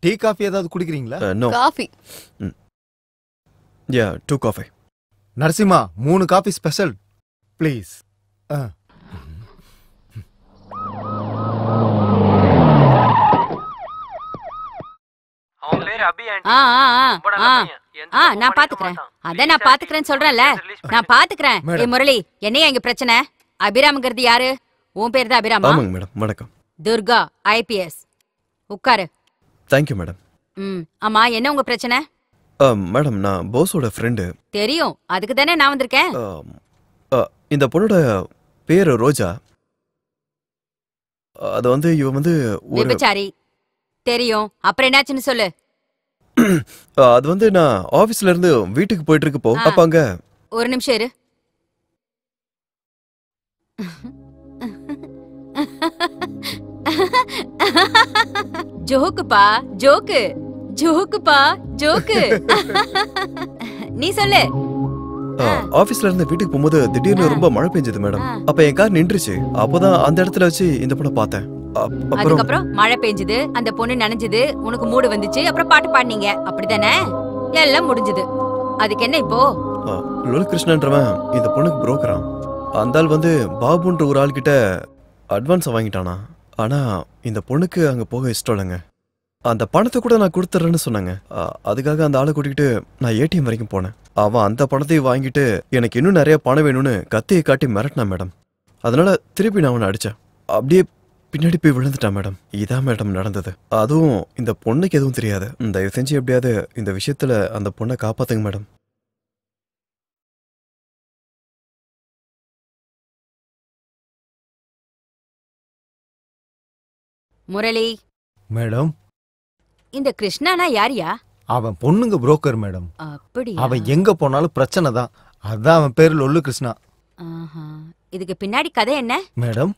Tea coffee ஏதாவது குடிக்கிறீங்களா? No. Coffee. Yeah 2 coffee. Narasimha 3 coffee special please. அவன் பேர் அபி ஆண்டி. நான் பாத்துக்கிறேன். அதான் நான் பாத்துக்கிறேன்னு சொல்றேன்ல. நான் பாத்துக்கிறேன். ஏய் முரளி என்னையா இங்க பிரச்சனை? அபிராம்ங்கிறது யாரு? உன் பேர் தான் அபிராமா? ஆமாங்க மேடம். வணக்கம். துர்கா ஐபிஎஸ். உட்காரு. Thank you madam. ஆமா என்ன உங்க பிரச்சனை? மேடம் நான் போஸோட ஃப்ரெண்டு. தெரியும், அதுக்கு தானே நான் வந்திருக்கேன். இந்த பொண்ணோட பேரு ரோஜா. அது வந்து இவ வந்து ஒரு விபச்சாரி. தெரியும், அப்புறம் என்னாச்சுன்னு சொல்லு. அது வந்து நான் ஆபீஸ்ல இருந்து வீட்டுக்கு போயிட்டு இருக்கப்போ அப்ப அங்க ஒரு நிமிஷம் இரு. ஜோக்குப்பா ஜோக்கு. ஜோக்குப்பா ஜோக்கு. நீ சொல்லு. ஆபீஸ்ல இருந்து வீட்டுக்கு போகும்போது திடீர்னு ரொம்ப மழை பெஞ்சது மேடம். அப்ப என் கார் நின்றுச்சு. அப்பதான் அந்த இடத்துல வச்சு இந்த பொண்ணை பார்த்தேன். அதுக்கப்புறம் மழை பெஞ்சது, அந்த பொண்ணு நனைஞ்சது, உனக்கு மூடு வந்துச்சு, அப்புறம் பாட்டு பாடினீங்க, அப்படிதானே? எல்லாம் முடிஞ்சது. அதுக்கு என்ன இப்போ? லொல்லு கிருஷ்ணன்றவன் இந்த பொண்ணுக்கு புரோக்கரான். அந்த ஆள் வந்து பாபுன்ற ஒரு ஆள் கிட்ட அட்வான்ஸ் வாங்கிட்டானா. ஆனா இந்த பொண்ணுக்கு அங்க போக இஷ்டம் இல்லைங்க. அந்த பணத்தை கூட நான் கொடுத்துறேன்னு சொன்னாங்க. அதுக்காக அந்த ஆளை கூட்டிகிட்டு நான் ஏடிஎம் வரைக்கும் போனேன். அவன் அந்த பணத்தையும் வாங்கிட்டு எனக்கு இன்னும் நிறைய பணம் வேணும்னு கத்தியை காட்டி மிரட்டினான் மேடம். அதனால திருப்பி நான் அவனை அடித்தேன். அப்படியே பின்னாடி போய் விழுந்துட்டான் மேடம். இதான் மேடம் நடந்தது. அதுவும் இந்த பொண்ணுக்கு எதுவும் தெரியாது. தயவு செஞ்சு எப்படியாவது இந்த விஷயத்துல அந்த பொண்ணை காப்பாத்துங்க மேடம். முரளி மேடம், இந்த கிருஷ்ணானா யாரியா? அவன் பொண்ணுங்க புரோக்கர் மேடம். அப்படியா? அவன் எங்க போனாலும் பிரச்சனை தான். அதான் அவன் பேரு லொல்லு கிருஷ்ணா. ஆஹா. இதுக்கு பின்னாடி கதை என்ன மேடம்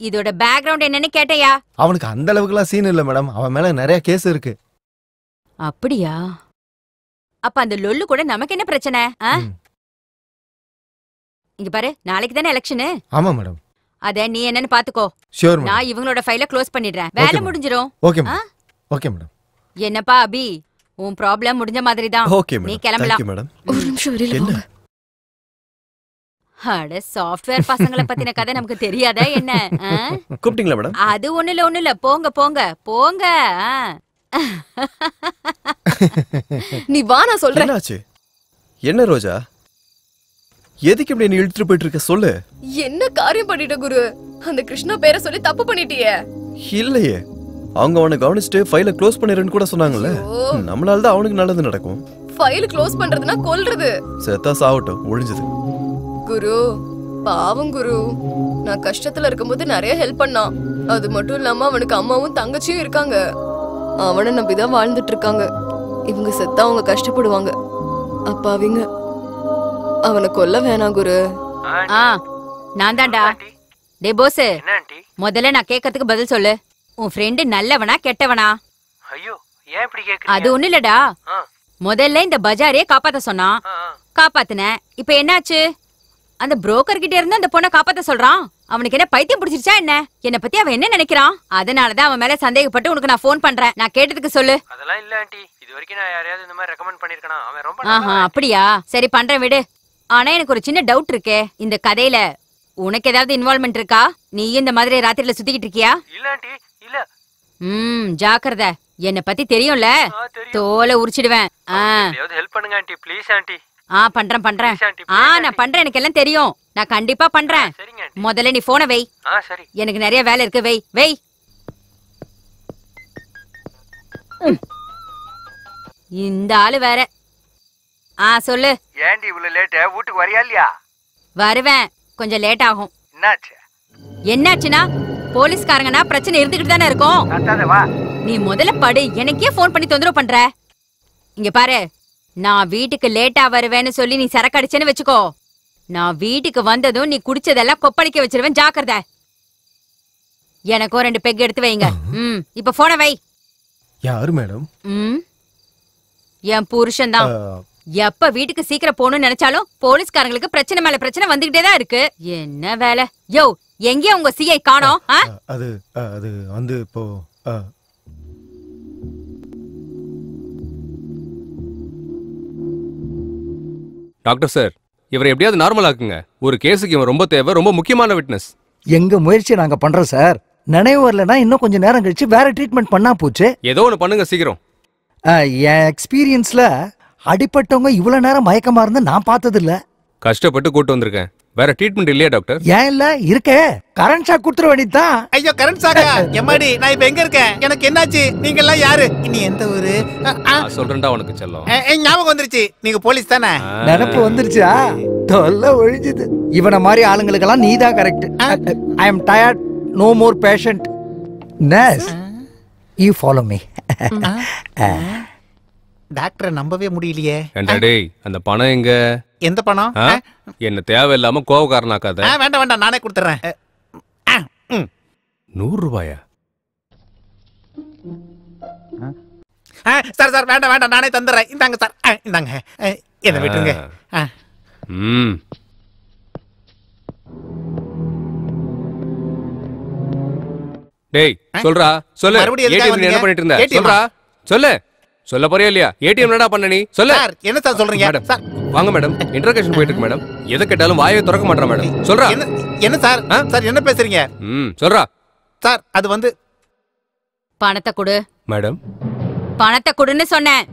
இதோட பேக்ரவுண்ட் என்னன்னு கேட்டையா? அவனுக்கு அந்த அளவுக்குலாம் சீன் இல்ல மேடம். அவன் மேல நிறைய கேஸ் இருக்கு. அப்படியா? அப்ப அந்த லொல்லு கூட நமக்கு என்ன பிரச்சனை? இங்க பாரு, நாளைக்கு தானே எலெக்ஷனு. ஆமா மேடம். அத நீ என்னன்னு பாத்துக்கோ. Sure madam. நான் இவங்களோட ஃபைல க்ளோஸ் பண்ணிடுறேன். வேலை முடிஞ்சிரும். Okay madam. Okay madam. என்னப்பா அபி, உன் ப்ராப்ளம் முடிஞ்ச மாதிரி தான். Okay madam. நீ கிளம்பலாம். Thank you madam. ஒரு நிமிஷம் வெளியில போங்க. அட சாஃப்ட்வேர் பசங்கள பத்தின கதை நமக்கு தெரியாதா என்ன? கூப்பிட்டீங்களா மேடம்? அது ஒண்ணு இல்ல போங்க போங்க போங்க. நீ வா, நான் சொல்றேன். என்னாச்சு? என்ன ரோஜா, எதுக்கு இப்படி நீ இழுத்துட்டு போயிட்டு இருக்க? சொல்லு. என்ன காரியம் பண்ணிட்ட குரு? அந்த கிருஷ்ணா பேரை சொல்லி தப்பு பண்ணிட்டியே. இல்லையே, அவங்க அவனை கவனிச்சுட்டு ஃபைலை க்ளோஸ் பண்ணிடுன்னு கூட சொன்னாங்கல்ல. நம்மளால தான் அவனுக்கு நல்லது நடக்கும். ஃபைல் க்ளோஸ் பண்றதுனா கொல்றது. செத்தா சாவட்டும், ஒழிஞ்சது. குரு பாவம் குரு, நான் கஷ்டத்துல இருக்கும்போது நிறைய ஹெல்ப் பண்ணான். அது மட்டும் இல்லாம அவனுக்கு அம்மாவும் தங்கச்சியும் இருக்காங்க. அவனை நம்பிதான் வாழ்ந்துட்டு இருக்காங்க. இவங்க செத்தா அவங்க கஷ்டப்படுவாங்க. அப்ப அவங்க அவனை கொல்ல வேணாம் குரு. நான் தான்டா. டே போஸ், முதல்ல நான் கேட்கறதுக்கு பதில் சொல்லு. உன் ஃப்ரெண்டு நல்லவனா கெட்டவனா? ஐயோ, ஏன் இப்படி கேக்குறீங்க? அது ஒண்ணு இல்லடா. முதல்ல இந்த பஜாரே காப்பாத்த சொன்னான், காப்பாத்துன. இப்ப என்னாச்சு? அந்த புரோக்கர் கிட்ட இருந்து அந்த பொண்ணை காப்பாத்த சொல்றான். அவனுக்கு என்ன பைத்தியம் பிடிச்சிருச்சா என்ன? என்ன பத்தி அவன் என்ன நினைக்கிறான்? அதனாலதான் அவன் மேல சந்தேகப்பட்டு உனக்கு நான் போன் பண்றேன். நான் கேட்டதுக்கு சொல்லு. அதெல்லாம் இல்ல ஆண்டி, இது வரைக்கும் நான் யாரையாவது இந்த மாதிரி ரெக்கமெண்ட் பண்ணிருக்கேனா? அவன் ரொம்ப அப்படியா? சரி பண்றேன், விடு. ஆனா எனக்கு ஒரு சின்ன டவுட் இருக்கே. இந்த கதையில உனக்கு ஏதாவது இன்வால்வ்மெண்ட் இருக்கா? நீ இந்த மாதிரி ராத்திரில சுத்திக்கிட்டு இருக்கியா? இல்ல ஆண்டி, இல்ல. ஜாக்கிரதை. என்ன பத்தி தெரியும்ல, தோலை உரிச்சிடுவேன். ஹெல்ப் பண்ணுங்க ஆண்டி, ப்ளீஸ் ஆண்டி. பண்றேன். நான் பண்றேன், எனக்கு எல்லாம் தெரியும். நான் கண்டிப்பா பண்றேன். முதல்ல நீ போனை வை. சரி. எனக்கு நிறைய வேலை இருக்கு. வை. இந்த ஆளு வேற. சொல்லு. ஏண்டி இவ்வளவு லேட்? வீட்டுக்கு வரியா இல்லையா? வருவேன், கொஞ்சம் லேட் ஆகும். என்னாச்சுன்னா போலீஸ்காரங்கன்னா பிரச்சனை இருந்துகிட்டு தானே இருக்கும். நீ முதல்ல படு, எனக்கே போன் பண்ணி தொந்தரவு பண்ற. இங்க பாரு, நான் வீட்டுக்கு லேட்டா வருவேன்னு சொல்லி நீ சரக்கு அடிச்சேன்னு வச்சுக்கோ. நான் வீட்டுக்கு வந்ததும் நீ குடிச்சதெல்லாம் கொப்பளிக்க வச்சிருவேன், ஜாக்கிரதை. எனக்கோ 2 பெக் எடுத்து வைங்க. இப்ப போனை வை. யாரு மேடம்? என் புருஷன் தான். எப்ப வீட்டுக்கு சீக்கிரம் போகணும்னு நினைச்சாலும் போலீஸ்காரங்களுக்கு பிரச்சனை மேல பிரச்சனை வந்துகிட்டே தான் இருக்கு. என்ன வேலை? யோ, எங்கே உங்க சிஐ காணோம்? அது வந்து இப்போ டாக்டர் சார், இவரை எப்படியாவது நார்மல் ஆக்குங்க. ஒரு கேஸுக்கு இவன் ரொம்ப தேவை, ரொம்ப முக்கியமான விட்னஸ். எங்க முயற்சியை நாங்க பண்றோம் சார். நினைவு வரலன்னா இன்னும் கொஞ்சம் நேரம் கழிச்சு வேற ட்ரீட்மெண்ட் பண்ணா போச்சு. ஏதோ ஒன்று பண்ணுங்க சீக்கிரம். என் எக்ஸ்பீரியன்ஸ்ல அடிப்பட்டவங்க இவ்வளவு நேரம் மயக்கமா இருந்து நான் பார்த்தது இல்ல. கஷ்டப்பட்டு கூட்டு வந்திருக்கேன். வேற ட்ரீட்மெண்ட் இல்லையா டாக்டர்? ஏன் இல்ல, இருக்கே. கரண்ட் ஷாக் கொடுத்துற வேண்டியதுதான். ஐயோ, கரண்ட் ஷாக்கா? எம்மாடி, நான் இப்ப எங்க இருக்கேன்? எனக்கு என்னாச்சு? நீங்க எல்லாம் யாரு? இனி எந்த ஊரு? சொல்றேன்டா உனக்கு செல்லம். ஞாபகம் வந்துருச்சு, நீங்க போலீஸ் தானே? நினப்பு வந்துருச்சா? தொல்லை ஒழிஞ்சுது. இவனை மாதிரி ஆளுங்களுக்கெல்லாம் நீதான் correct. I am tired, no more patient. Nurse, you follow me. டாக்டரை நம்பவே முடியலையே. டேய், அந்த பணம் எங்க? எந்த பணம்? என்ன தேவையில்லாம கோவக்காரனாக்காத. வேண்டாம், நானே கொடுத்துறேன். 100 ரூபாயா? சார் வேண்டாம், நானே தந்துடுறேன். இந்தாங்க சார், இந்தாங்க. என்ன விட்டுருங்க. டேய், சொல்றா, சொல்லு. ஏடிஎம் என்ன பண்ணிட்டு இருந்த? சொல்றா, சொல்லு. சொல்ல போறியா இல்லையா? ஏடிஎம் என்னடா பண்ண நீ? சொல்லு. என்ன சார் சொல்றீங்க? வாங்க மேடம், இன்டர்கேஷன் போயிட்டு இருக்கு மேடம். எதை கேட்டாலும் வாயை திறக்க மாட்டேன் மேடம். சொல்றா. என்ன சார்? சார் என்ன பேசுறீங்க? சொல்றா. சார் அது வந்து பணத்தை கொடு மேடம். பணத்தை கொடுன்னு சொன்னேன்.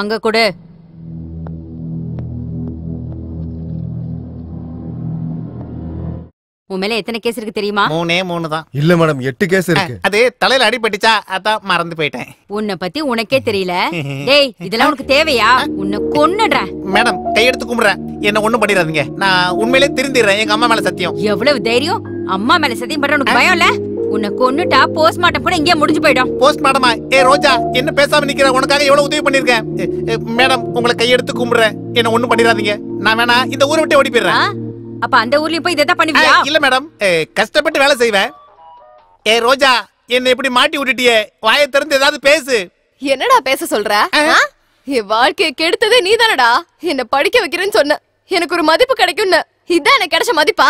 அங்க கொடு. உன் மேல எத்தனை கேஸ் இருக்கு தெரியுமா? 3 தான். இல்ல மேடம், 8 கேஸ் இருக்கு. அது தலையில அடிபட்டுச்சா, அதான் மறந்து போயிட்டேன். உன்னை பத்தி உனக்கே தெரியல. டேய், இதெல்லாம் உனக்கு தேவையா? உன்னை கொன்னுடுறேன். மேடம், கையெடுத்து கும்பிடுறேன், என்ன ஒண்ணும் பண்ணிடாதீங்க. நான் உண்மையிலே திருந்திடுறேன், எங்க அம்மா மேல சத்தியம். எவ்வளவு தைரியம்! அம்மா மேல சத்தியம் பண்ற உனக்கு பயம் இல்ல? உன்னை கொன்னுட்டா போஸ்ட்மார்ட்டம் கூட இங்கே முடிஞ்சு போயிடும். போஸ்ட்மார்ட்டமா? ரோஜா, என்ன பேசாம நிக்கிற? உனக்காக எவ்வளவு உதவி பண்ணிருக்கேன். மேடம், உங்களை கையெடுத்து கும்பிடுறேன், என்ன ஒண்ணும் பண்ணிடாதீங்க. நான் வேணா இந்த ஊரை விட்டு ஓடி போயிடுறேன். அப்ப அந்த ஊர்லயும் போய் இதை பண்ணுவியா? இல்ல மேடம், கஷ்டப்பட்டு வேலை செய்வேன். ரோஜா, என்ன இப்படி மாட்டி விட்டுட்டியே, வாயை திறந்து ஏதாவது பேசு. என்னடா பேச சொல்ற? என் வாழ்க்கையை கெடுத்ததே நீதானடா. என்ன படிக்க வைக்கிறேன்னு சொன்ன, எனக்கு ஒரு மதிப்பு கிடைக்கும்னு. இதான் எனக்கு கிடைச்ச மதிப்பா?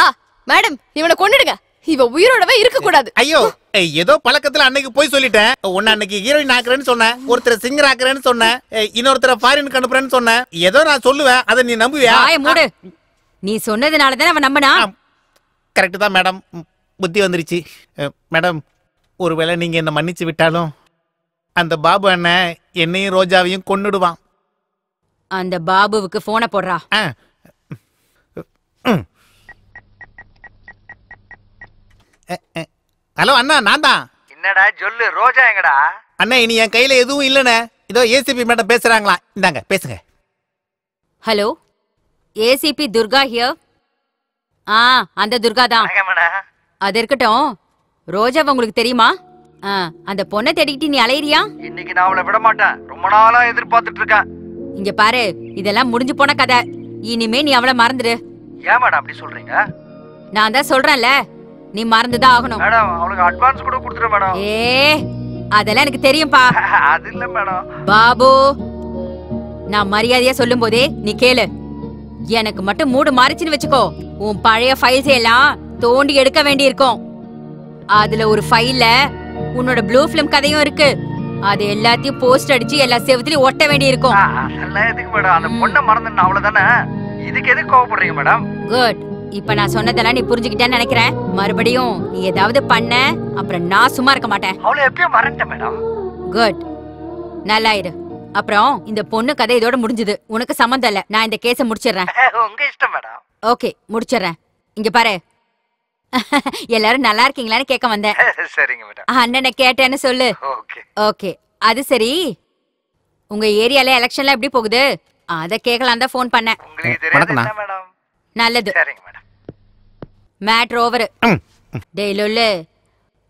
மேடம், இவனை கொன்னுடுங்க. இவ உயிரோடவே இருக்க கூடாது. ஐயோ, ஏதோ பழக்கத்துல அன்னைக்கு போய் சொல்லிட்டேன். உன்ன அன்னைக்கு ஹீரோயின் ஆக்குறேன்னு சொன்னேன், ஒருத்தர் சிங்கர் ஆக்குறேன்னு சொன்னேன், இன்னொருத்தர ஃபாரினுக்கு அனுப்புறேன்னு சொன்னேன். ஏதோ நான் சொல்லுவேன், அதை நீ நம்புவியா? மூடு. நீ சொன்னதுனாலதான் அவன் நம்பினா. கரெக்ட் தான் மேடம், புத்தி வந்துருச்சு. மேடம், ஒருவேளை நீங்க என்ன மன்னிச்சு விட்டாலும் அந்த பாபு அண்ணன் என்னையும் ரோஜாவையும் கொன்னுடுவான். அந்த பாபுவுக்கு போனை போடுறா. ஹலோ அண்ணா, நான் தான். என்னடா சொல்லு, ரோஜா எங்கடா? அண்ணா, இனி என் கையில எதுவும் இல்லைண்ணே. இதோ ஏசிபி மேடம் பேசுறாங்களா, இந்தாங்க பேசுங்க. Hello, ACP Durga here. அந்த துர்கா தான். அது இருக்கட்டும், ரோஜாவை உங்களுக்கு தெரியுமா? அந்த பொண்ணை தேடிக்கிட்டு நீ அலையிறியா? இன்னைக்கு நான் அவளை விட மாட்டேன், ரொம்ப நாளா எதிர்பார்த்துட்டு இருக்கேன். இங்க பாரு, இதெல்லாம் முடிஞ்சு போன கதை. இனிமே நீ அவளை மறந்துடு. ஏன் மேடம் அப்படி சொல்றீங்க? நான் தான் சொல்றேன்ல, நீ மறந்துதான் ஆகணும். மேடம், அவளுக்கு அட்வான்ஸ் கூட கொடுத்துறேன் மேடம். அதெல்லாம் எனக்கு தெரியும்பா. அது இல்ல மேடம். பாபு, நான் மரியாதையா சொல்லும் போதே நீ கேளு. எனக்கு மட்டும் மூடு மாறிச்சுன்னு வச்சுக்கோ, உன் பழைய ஃபைல்ஸ் எல்லாம் தோண்டி எடுக்க வேண்டி இருக்கும். அதுல ஒரு ஃபைல்ல உன்னோட ப்ளூ ஃபிலிம் கதையும் இருக்கு. அது எல்லாத்தையும் போஸ்ட் அடிச்சு எல்லா செவத்துலயும் ஒட்ட வேண்டி இருக்கும். அதெல்லாம் எதுக்கு மேடம்? அந்த பொண்ணை மறந்துட்டேன், அவ்வளவுதானே. இதுக்கு எதுக்கு கோவப்படுறீங்க மேடம்? குட். இப்ப நான் சொன்னதெல்லாம் நீ புரிஞ்சுக்கிட்டேன்னு நினைக்கிறேன். மறுபடியும் நீ ஏதாவது பண்ண, அப்புறம் நான் சும்மா இருக்க மாட்டேன். அவளை எப்பயும் மறந்துட்டேன் மேடம். குட், நல்லா இரு. அப்புறம் இந்த பொண்ணு கதை இதோட முடிஞ்சது. உனக்கு சம்மந்தம் இல்ல. நான் இந்த கேஸை முடிச்சிடுறேன். உங்க இஷ்டம் மேடம். ஓகே, முடிச்சிடுறேன். இங்க பாரு, எல்லாரும் நல்லா இருக்கீங்களான்னு கேட்க வந்தேன். சரிங்க மேடம். அண்ணனை கேட்டேன்னு சொல்லு. ஓகே, அது சரி. உங்க ஏரியால எலெக்ஷன்லாம் எப்படி போகுது? அத கேட்கலாம் தான் ஃபோன் பண்ணேன். மேடம். நல்லது. சரிங்க மேடம். Matter over. டேய் லொல்லு,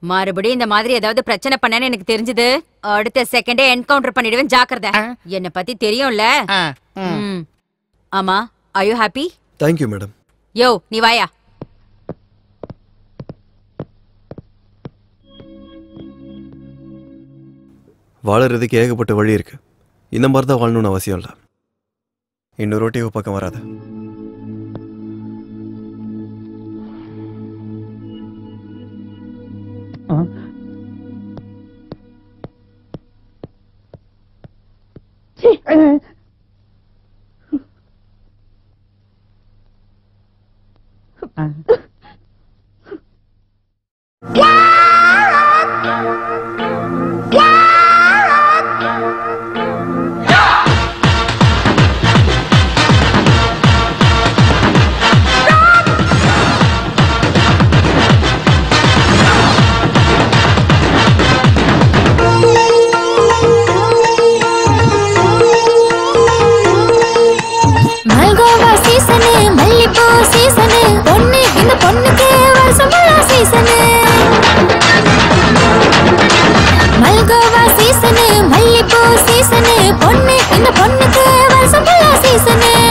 மறுபடியும் இந்த மாதிரி ஏதாவது பிரச்சனை பண்ணேன்னு எனக்கு தெரிஞ்சது, அடுத்த செகண்டே என்கவுண்டர் பண்ணிடுவேன். ஜாக்கிரதை. என்ன பத்தி தெரியும்ல? ஆமா, are you happy? Thank you madam. Yo, நீ வாயா. வாழறதுக்கு ஏகப்பட்ட வழி இருக்கு. இந்த மாதிரி தான் வாழணும்னு அவசியம் இல்லை. இன்னொரு ரோட்டியோ பக்கம் வராத.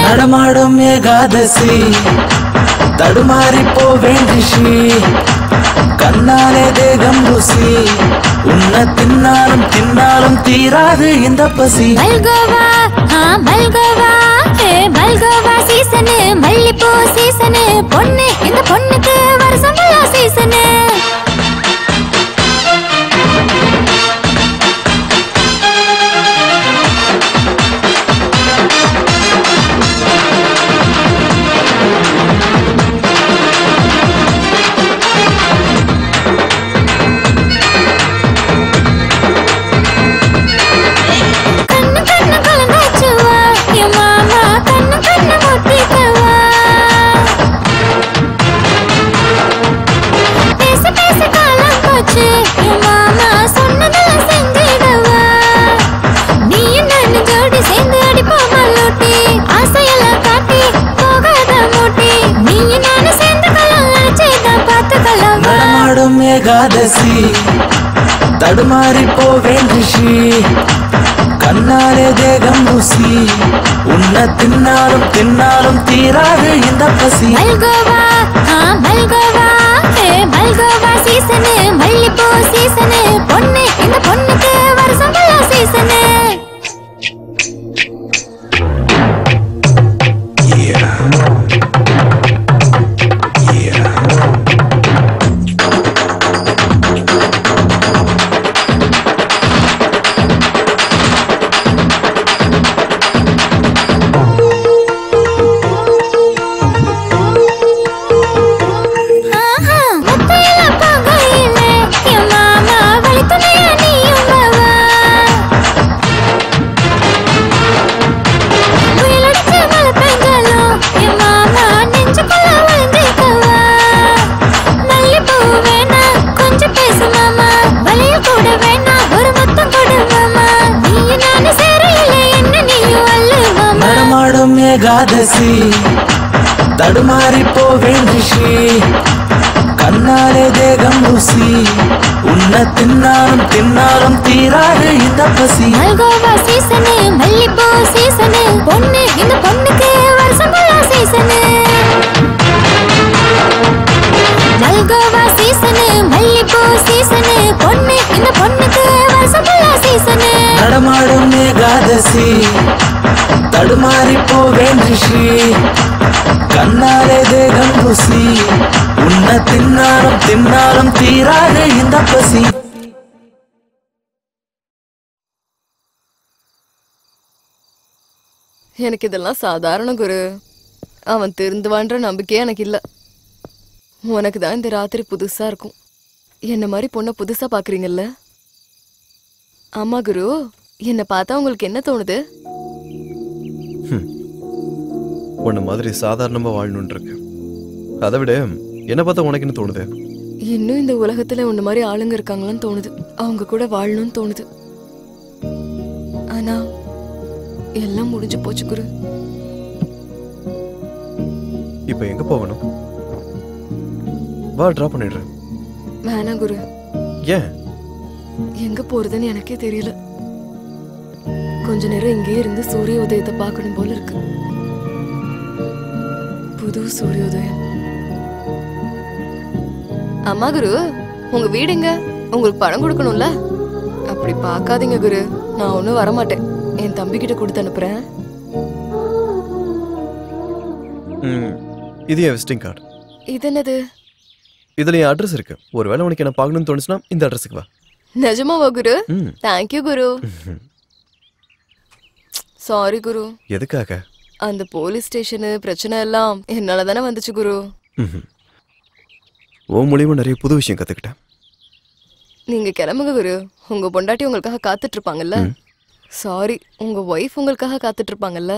நடமாடும் ஏகாதசி தடுமாறி போவேண்டிஷி கண்ணாலே தேகம் ருசி உன்னை தின்னாலும் தின்னாலும் தீராது இந்த பசி. மல்கோவா மல்கோவா மல்கோவா சீசனு, மல்லிப்பூ சீசனு, பொண்ணு இந்த பொண்ணுக்கு வருஷம் ஃபுல்லா சீசனு. நடமாடும் ஏகாதசி தடுமாறி போவேன் ரிஷி கண்ணாலே தேகம் ருசி உன்னை தின்னாலும் தின்னாலும் தீராது இந்த பசி மல்கோவா மல்கோவா மல்கோவா சீசனு மல்லிப்பூ சீசனு பொண்ணு இந்த பொண்ணுக்கு வருஷம் ஃபுல்லா சீசனு ஏகாதசி தடுமாறி போவேன் ரிஷி கண்ணாலே தேகம் ருசி உன்னை தின்னாலும் தின்னாலும் தீராது இந்த பசி மல்கோவா சீசனு மல்லிப்பூ சீசனு பொண்ணு இந்த பொண்ணுக்கு வருஷம் ஃபுல்லா சீசனு மல்கோவா சீசனு மல்லிப்பூ சீசனு பொண்ணு இந்த பொண்ணுக்கு வருஷம் ஃபுல்லா சீசனு நடமாடும் ஏகாதசி தடுமாறி போவேன் ரிஷி கண்ணாலே தேகம் ருசி உன்னை தின்னாலும் தின்னாலும் தீராது இந்த பசி எனக்கு இதெல்லாம் சாதாரண குரு. அவன் திருந்துவான்ற நம்பிக்கையே எனக்கு இல்ல. உனக்கு தான் இந்த ராத்திரி புதுசா இருக்கும். என்ன மாதிரி பொண்ணை புதுசா பாக்குறீங்கல்ல? ஆமா குரு, என்ன பார்த்தா உங்களுக்கு என்ன தோணுது? உன்ன மாதிரி சாதாரணமா வாழணும்னு இருக்கு. அதை விட என்ன பார்த்தா உனக்கு என்ன தோணுது? இன்னும் இந்த உலகத்துல உன்ன மாதிரி ஆளுங்க இருக்காங்களான்னு தோணுது. அவங்க கூட வாழணும்னு தோணுது. ஆனா எல்லாம் முடிஞ்சு போச்சு குரு. இப்ப எங்க போகணும்? வா, டிராப் பண்ணிடுறேன். வேணாம் குரு. ஏன்? எங்க போறதுன்னு எனக்கே தெரியல. கொஞ்ச நேரம் இங்கேயே இருந்து சூரிய உதயத்தை பார்க்கணும் போல இருக்கு. புது சூரியோதயம். அம்மா குரு, உங்க வீடு எங்க? உங்களுக்கு பணம் கொடுக்கணும்ல? அப்படி பார்க்காதீங்க குரு, நான் ஒன்னும் வரமாட்டேன். என் தம்பி கிட்ட கொடுத்து அனுப்புறேன். இது என் விசிட்டிங் கார்டு. இது என்னது? இதுல என் அட்ரஸ் இருக்கு. ஒருவேளை உனக்கு என்ன பார்க்கணும்னு தோணுச்சுன்னா இந்த அட்ரஸுக்கு வா. நிஜமாவா குரு? தேங்க்யூ குரு. சாரி குரு. எதுக்காக? அந்த போலீஸ் ஸ்டேஷனு பிரச்சனை எல்லாம் என்னால தானே வந்துச்சு குரு. உன் மூலியமா நிறைய புது விஷயம் கத்துக்கிட்டேன். நீங்க கிளம்புங்க குரு. உங்க பொண்டாட்டி உங்களுக்காக காத்துட்டு இருப்பாங்கல்ல? சாரி, உங்க ஒய்ஃப் உங்களுக்காக காத்துட்டு இருப்பாங்கல்ல?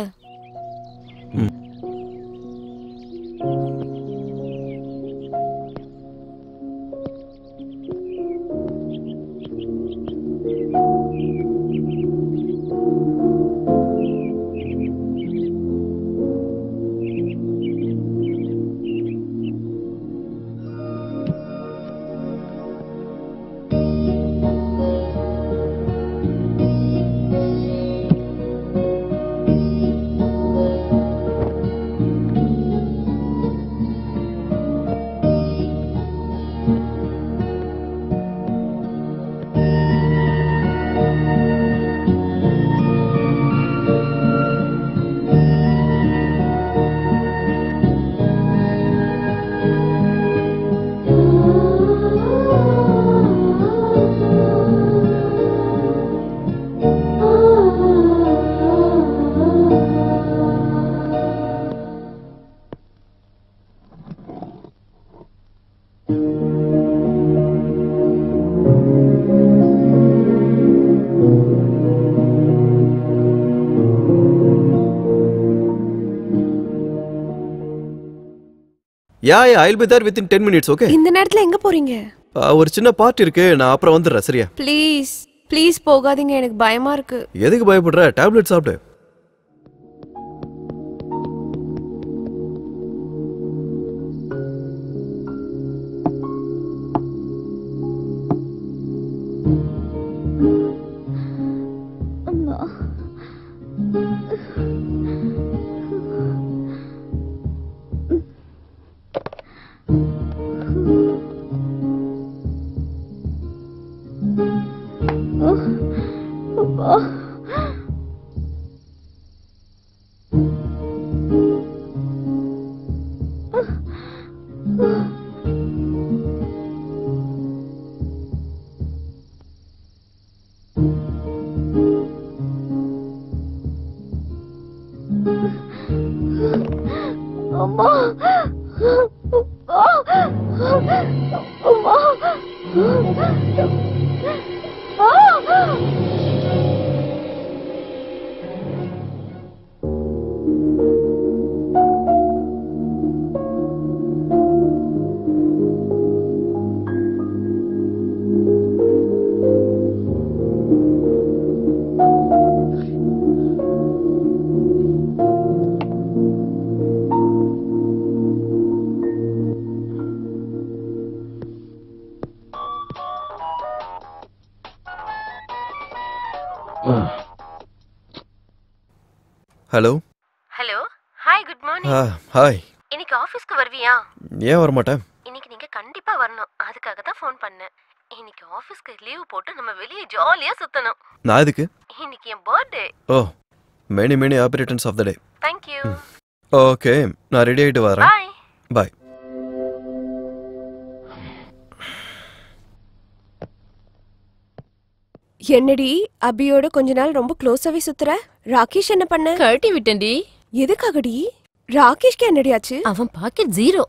I'll be there within 10 minutes, okay? இந்த நேரத்துல எங்க போறீங்க? ஒரு சின்ன பார்ட்டி இருக்கு, நான் அப்புறம் வந்துடுறேன். சரியா? ப்ளீஸ் ப்ளீஸ் போகாதீங்க, எனக்கு பயமா இருக்கு. எதுக்கு பயப்படுற? டேப்லெட் சாப்பிடு. அம்மா hello. Hello hi good morning. Hi. இன்னைக்கு ஆபீஸ்க்கு வருவியா? ஏன் வர மாட்டேன்? இன்னைக்கு நீங்க கண்டிப்பா வரணும், அதுக்காக தான் ஃபோன் பண்ணேன். இன்னைக்கு ஆபீஸ்க்கு லீவ் போட்டு நம்ம வெளியே ஜாலியா சுத்தணும். நான் எதுக்கு? இன்னைக்கு என் birthday. Oh, many happy returns of the day. Thank you. Okay, நான் ரெடி ஆயிட்டு வரேன். Bye. பாய். என்னடி அபியோட கொஞ்ச நாள் ரொம்ப க்ளோஸாவே சுத்துற? ராகேஷ் என்ன பண்ண? கழட்டி விட்டேன்டி. எதுக்காகடி? ராகேஷ்க்கு என்னடி ஆச்சு? அவன் பாக்கெட் ஜீரோ.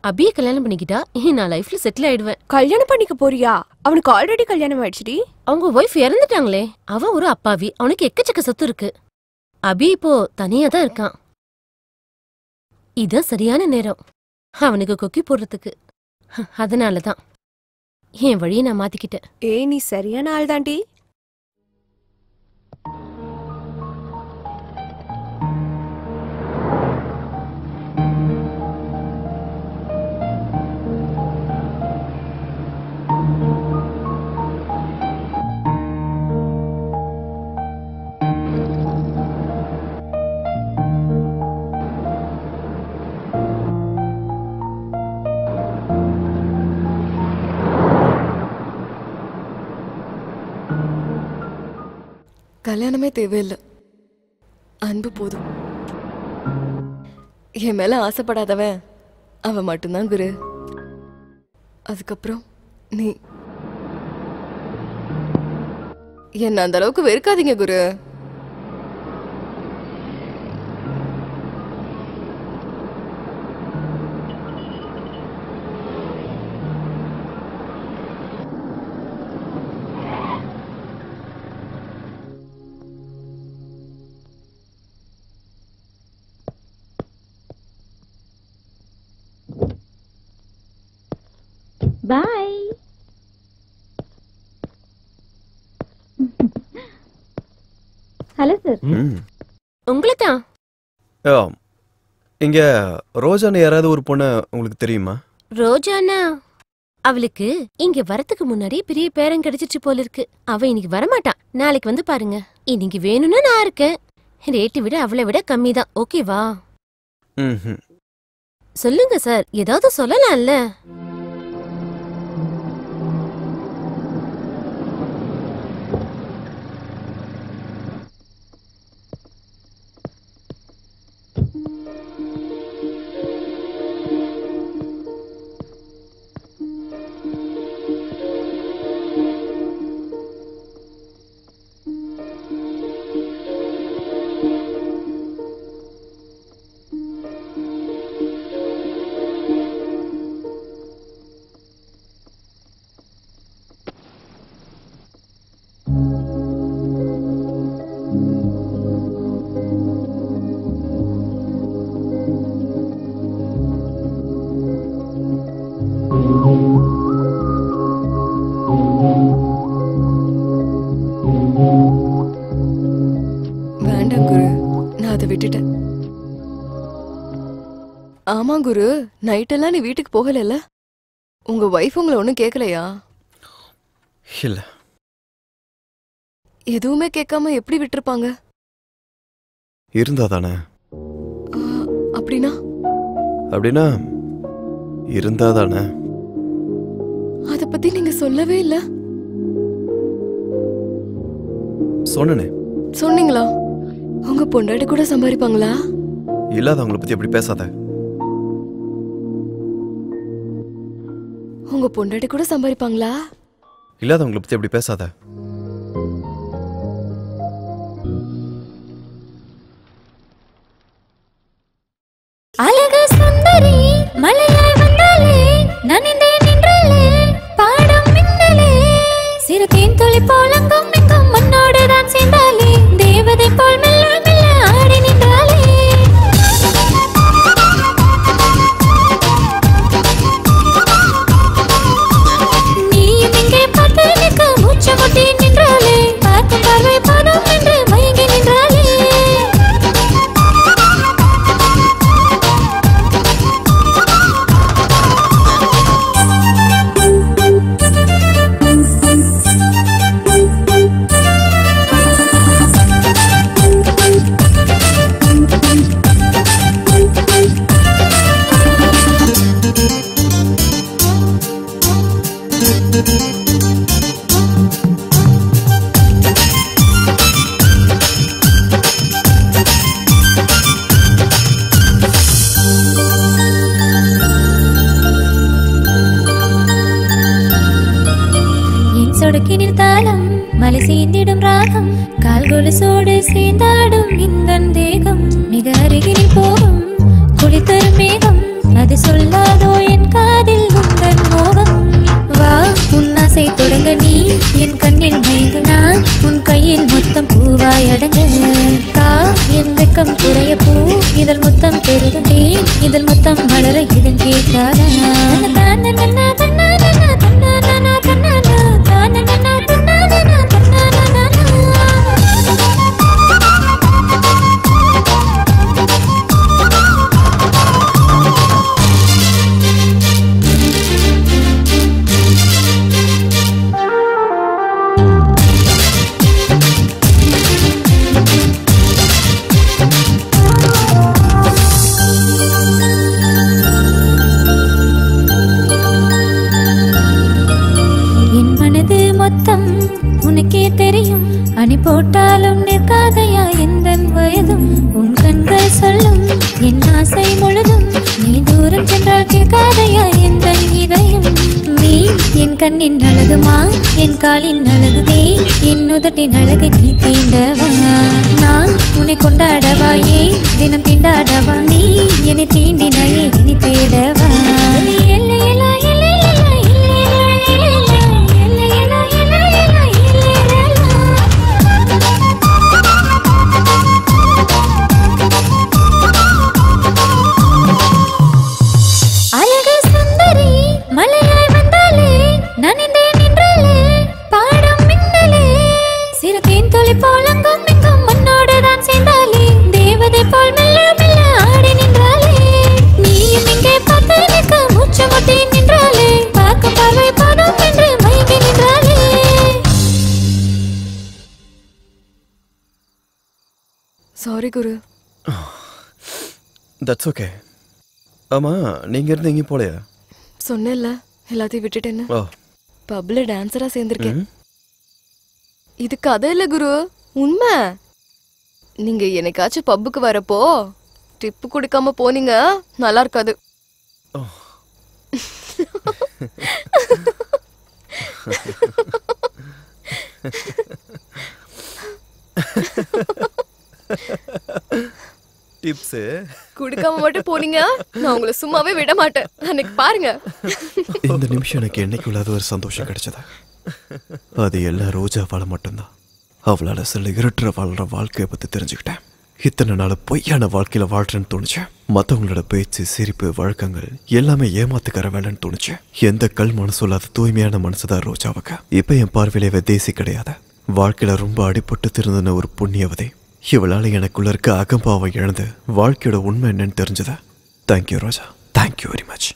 அபியை கல்யாணம் பண்ணிக்கிட்டா நான் லைஃப்ல செட்டில் ஆயிடுவேன். கல்யாணம் பண்ணிக்க போறியா? அவனுக்கு ஆல்ரெடி கல்யாணம் ஆயிடுச்சுடி. அவங்க ஒய்ஃப் இறந்துட்டாங்களே. அவன் ஒரு அப்பாவி, அவனுக்கு எக்கச்சக்க சொத்து இருக்கு. அபி இப்போ தனியா தான் இருக்கான். இதான் சரியான நேரம் அவனுக்கு கொக்கி போடுறதுக்கு. அதனாலதான் என் வழியை நான் மாத்திக்கிட்டேன். ஏய், நீ சரியான ஆள் தாண்டி. கல்யாணமே தேவையில்லை, அன்பு போதும். என் மேல ஆசைப்படாதவன் அவன் மட்டும்தான் குரு. அதுக்கப்புறம் நீ என்ன அந்த அளவுக்கு வெறுக்காதீங்க குரு. பாய். Hello sir. உங்களை தான். இங்க ரோஜான்னு யாராவது ஒரு பொண்ணு உங்களுக்கு தெரியுமா? ரோஜானா? அவளுக்கு இங்க வரதுக்கு முன்னாடி பெரிய பேரம் கிடைச்சிச்சு போல இருக்கு. அவ இன்னைக்கு வரமாட்டான், நாளைக்கு வந்து பாருங்க. இன்னைக்கு வேணும்னா நான் இருக்கேன். ரேட்டு விட அவளை விட கம்மி தான். ஓகேவா? சொல்லுங்க சார், ஏதாவது சொல்லலாம்ல. வேண்டாம் குரு, நான் அதை விட்டுட்டேன். ஆமா குரு, நைட்டெல்லாம் நீ வீட்டுக்கு போகல. உங்க வைஃப் உங்களை ஒன்னும் கேட்கலையா? இல்ல. எதுவுமே கேட்காம எப்படி விட்டுருப்பாங்க? இருந்தாதானே. அப்படின்னா? அப்படின்னா இருந்தாதானே. அத பத்தி நீங்க சொல்லவே இல்ல. சொன்னனே. சொன்னீங்களா? உங்க பொண்டாட்டி கூட சம்பாதிப்பாங்களா? இல்லாதவங்களை பத்தி அப்படி பேசாத. உங்க பொண்டாட்டி கூட சம்பாதிப்பாங்களா? இல்லாதவங்களை பத்தி அப்படி பேசாத. அழகு சுந்தரி மலையாய் வந்தாலே நனிந்தே நின்றாலே பாடம் மின்னலே சிறு தேன் துளி போலங்கும் எங்கும் மண்ணோடு தான் சேர்ந்தாலே தேவதை போல் மெல்ல மெல்ல ஆடி நின்றாலே நீயும் இங்கே பார்த்து நிற்க மூச்சு முட்டி நின்றாலே பார்க்கும் பார்வை பாடும் என்று மயங்கி நின்றாலே சொடுக்கினில் தாளம் மலை சேர்ந்திடும் ராகம் கால் கொலுசோடு சேர்ந்தாடும் இந்த தேகம் மிக அருகில் போகும் குளித்தரும் மேகம் அது சொல்லாதோ என் காதில் உந்தன் மோகம் வா உன் ஆசை தொடங்க நீ என் கண்ணில் மயங்கு நான் உன் கையில் மொத்தம் பூவாய் அடங்க கா என் வெக்கம் குறைய பூ இதழ் முத்தம் பெருகுதே இதழ் முத்தம் வளர இதன் கேட்காத உனக்கே தெரியும் அணி போட்டாலும் நிற்காதையா எந்த வயதும் உன் கண்கள் சொல்லும் என் ஆசை முழுதும் நீ தூரம் சென்றால் கேட்காதையா எந்த இதயம் நீ என் கண்ணின் அழகுமா என் காலின் அழகுதே என் உதட்டின் அழகு நீ தீண்டவா நான் உன்னை கொண்டாடவாயே தினம் தீண்டாடவா நீ என்னை தீண்டினாயே இனி தேடவா எல்லையலா மலையாய் வந்தாலே நனிந்தே நின்றாலே பாடம் மின்னலே சிறு தேன் துளி போலங்கும் எங்கும் மண்ணோடு தான் சேர்ந்தாலே தேவதை போல் மெல்ல மெல்ல ஆடி நின்றாலே நீயும் இங்கே பார்த்து நிற்க மூச்சு முட்டி நின்றாலே பார்க்கும் பார்வை பாடும் என்று மயங்கி நின்றாலே சாரி குரு. That's okay. ஆமா நீங்க இருந்து எங்கேயும் போலையா? சொன்னேன்ல எல்லாத்தையும் விட்டுட்டேன்னு. பப்ல டான்ஸரா சேர்ந்திருக்கேன். இது கதை இல்ல குரு, உண்மை. நீங்க என்னைக்காச்சும் பப்புக்கு வரப்போ டிப்பு குடிக்காம போனீங்க நல்லா இருக்காது. டிப்ஸ் குடிக்காம மட்டும் போனீங்க நான் உங்களை சும்மாவே விட மாட்டேன். அன்னைக்கு பாருங்க. இந்த நிமிஷம் எனக்கு என்னைக்குள்ளாத ஒரு சந்தோஷம் கிடைச்சதா அது எல்லாம் ரோஜாவால மட்டும்தான். அவளால சில இருட்டுற வாழ்ற வாழ்க்கையை பத்தி தெரிஞ்சுக்கிட்டேன். இத்தனை நாள் பொய்யான வாழ்க்கையில வாழ்றேன்னு தோணுச்சு. மற்றவங்களோட பேச்சு சிரிப்பு வழக்கங்கள் எல்லாமே ஏமாத்துக்கிற வேலைன்னு தோணுச்சு. எந்த கல் மனசு இல்லாத தூய்மையான மனசுதான் ரோஜாவுக்கு. இப்ப என் பார்வையிலே தேசி கிடையாது. வாழ்க்கையில ரொம்ப அடிபட்டு திருந்தின ஒரு புண்ணியவதை. இவளால எனக்குள்ள இருக்க அகம்பாவை இழந்து வாழ்க்கையோட உண்மை என்னன்னு தெரிஞ்சதா. தேங்க்யூ ரோஜா, தேங்க்யூ வெரி மச்.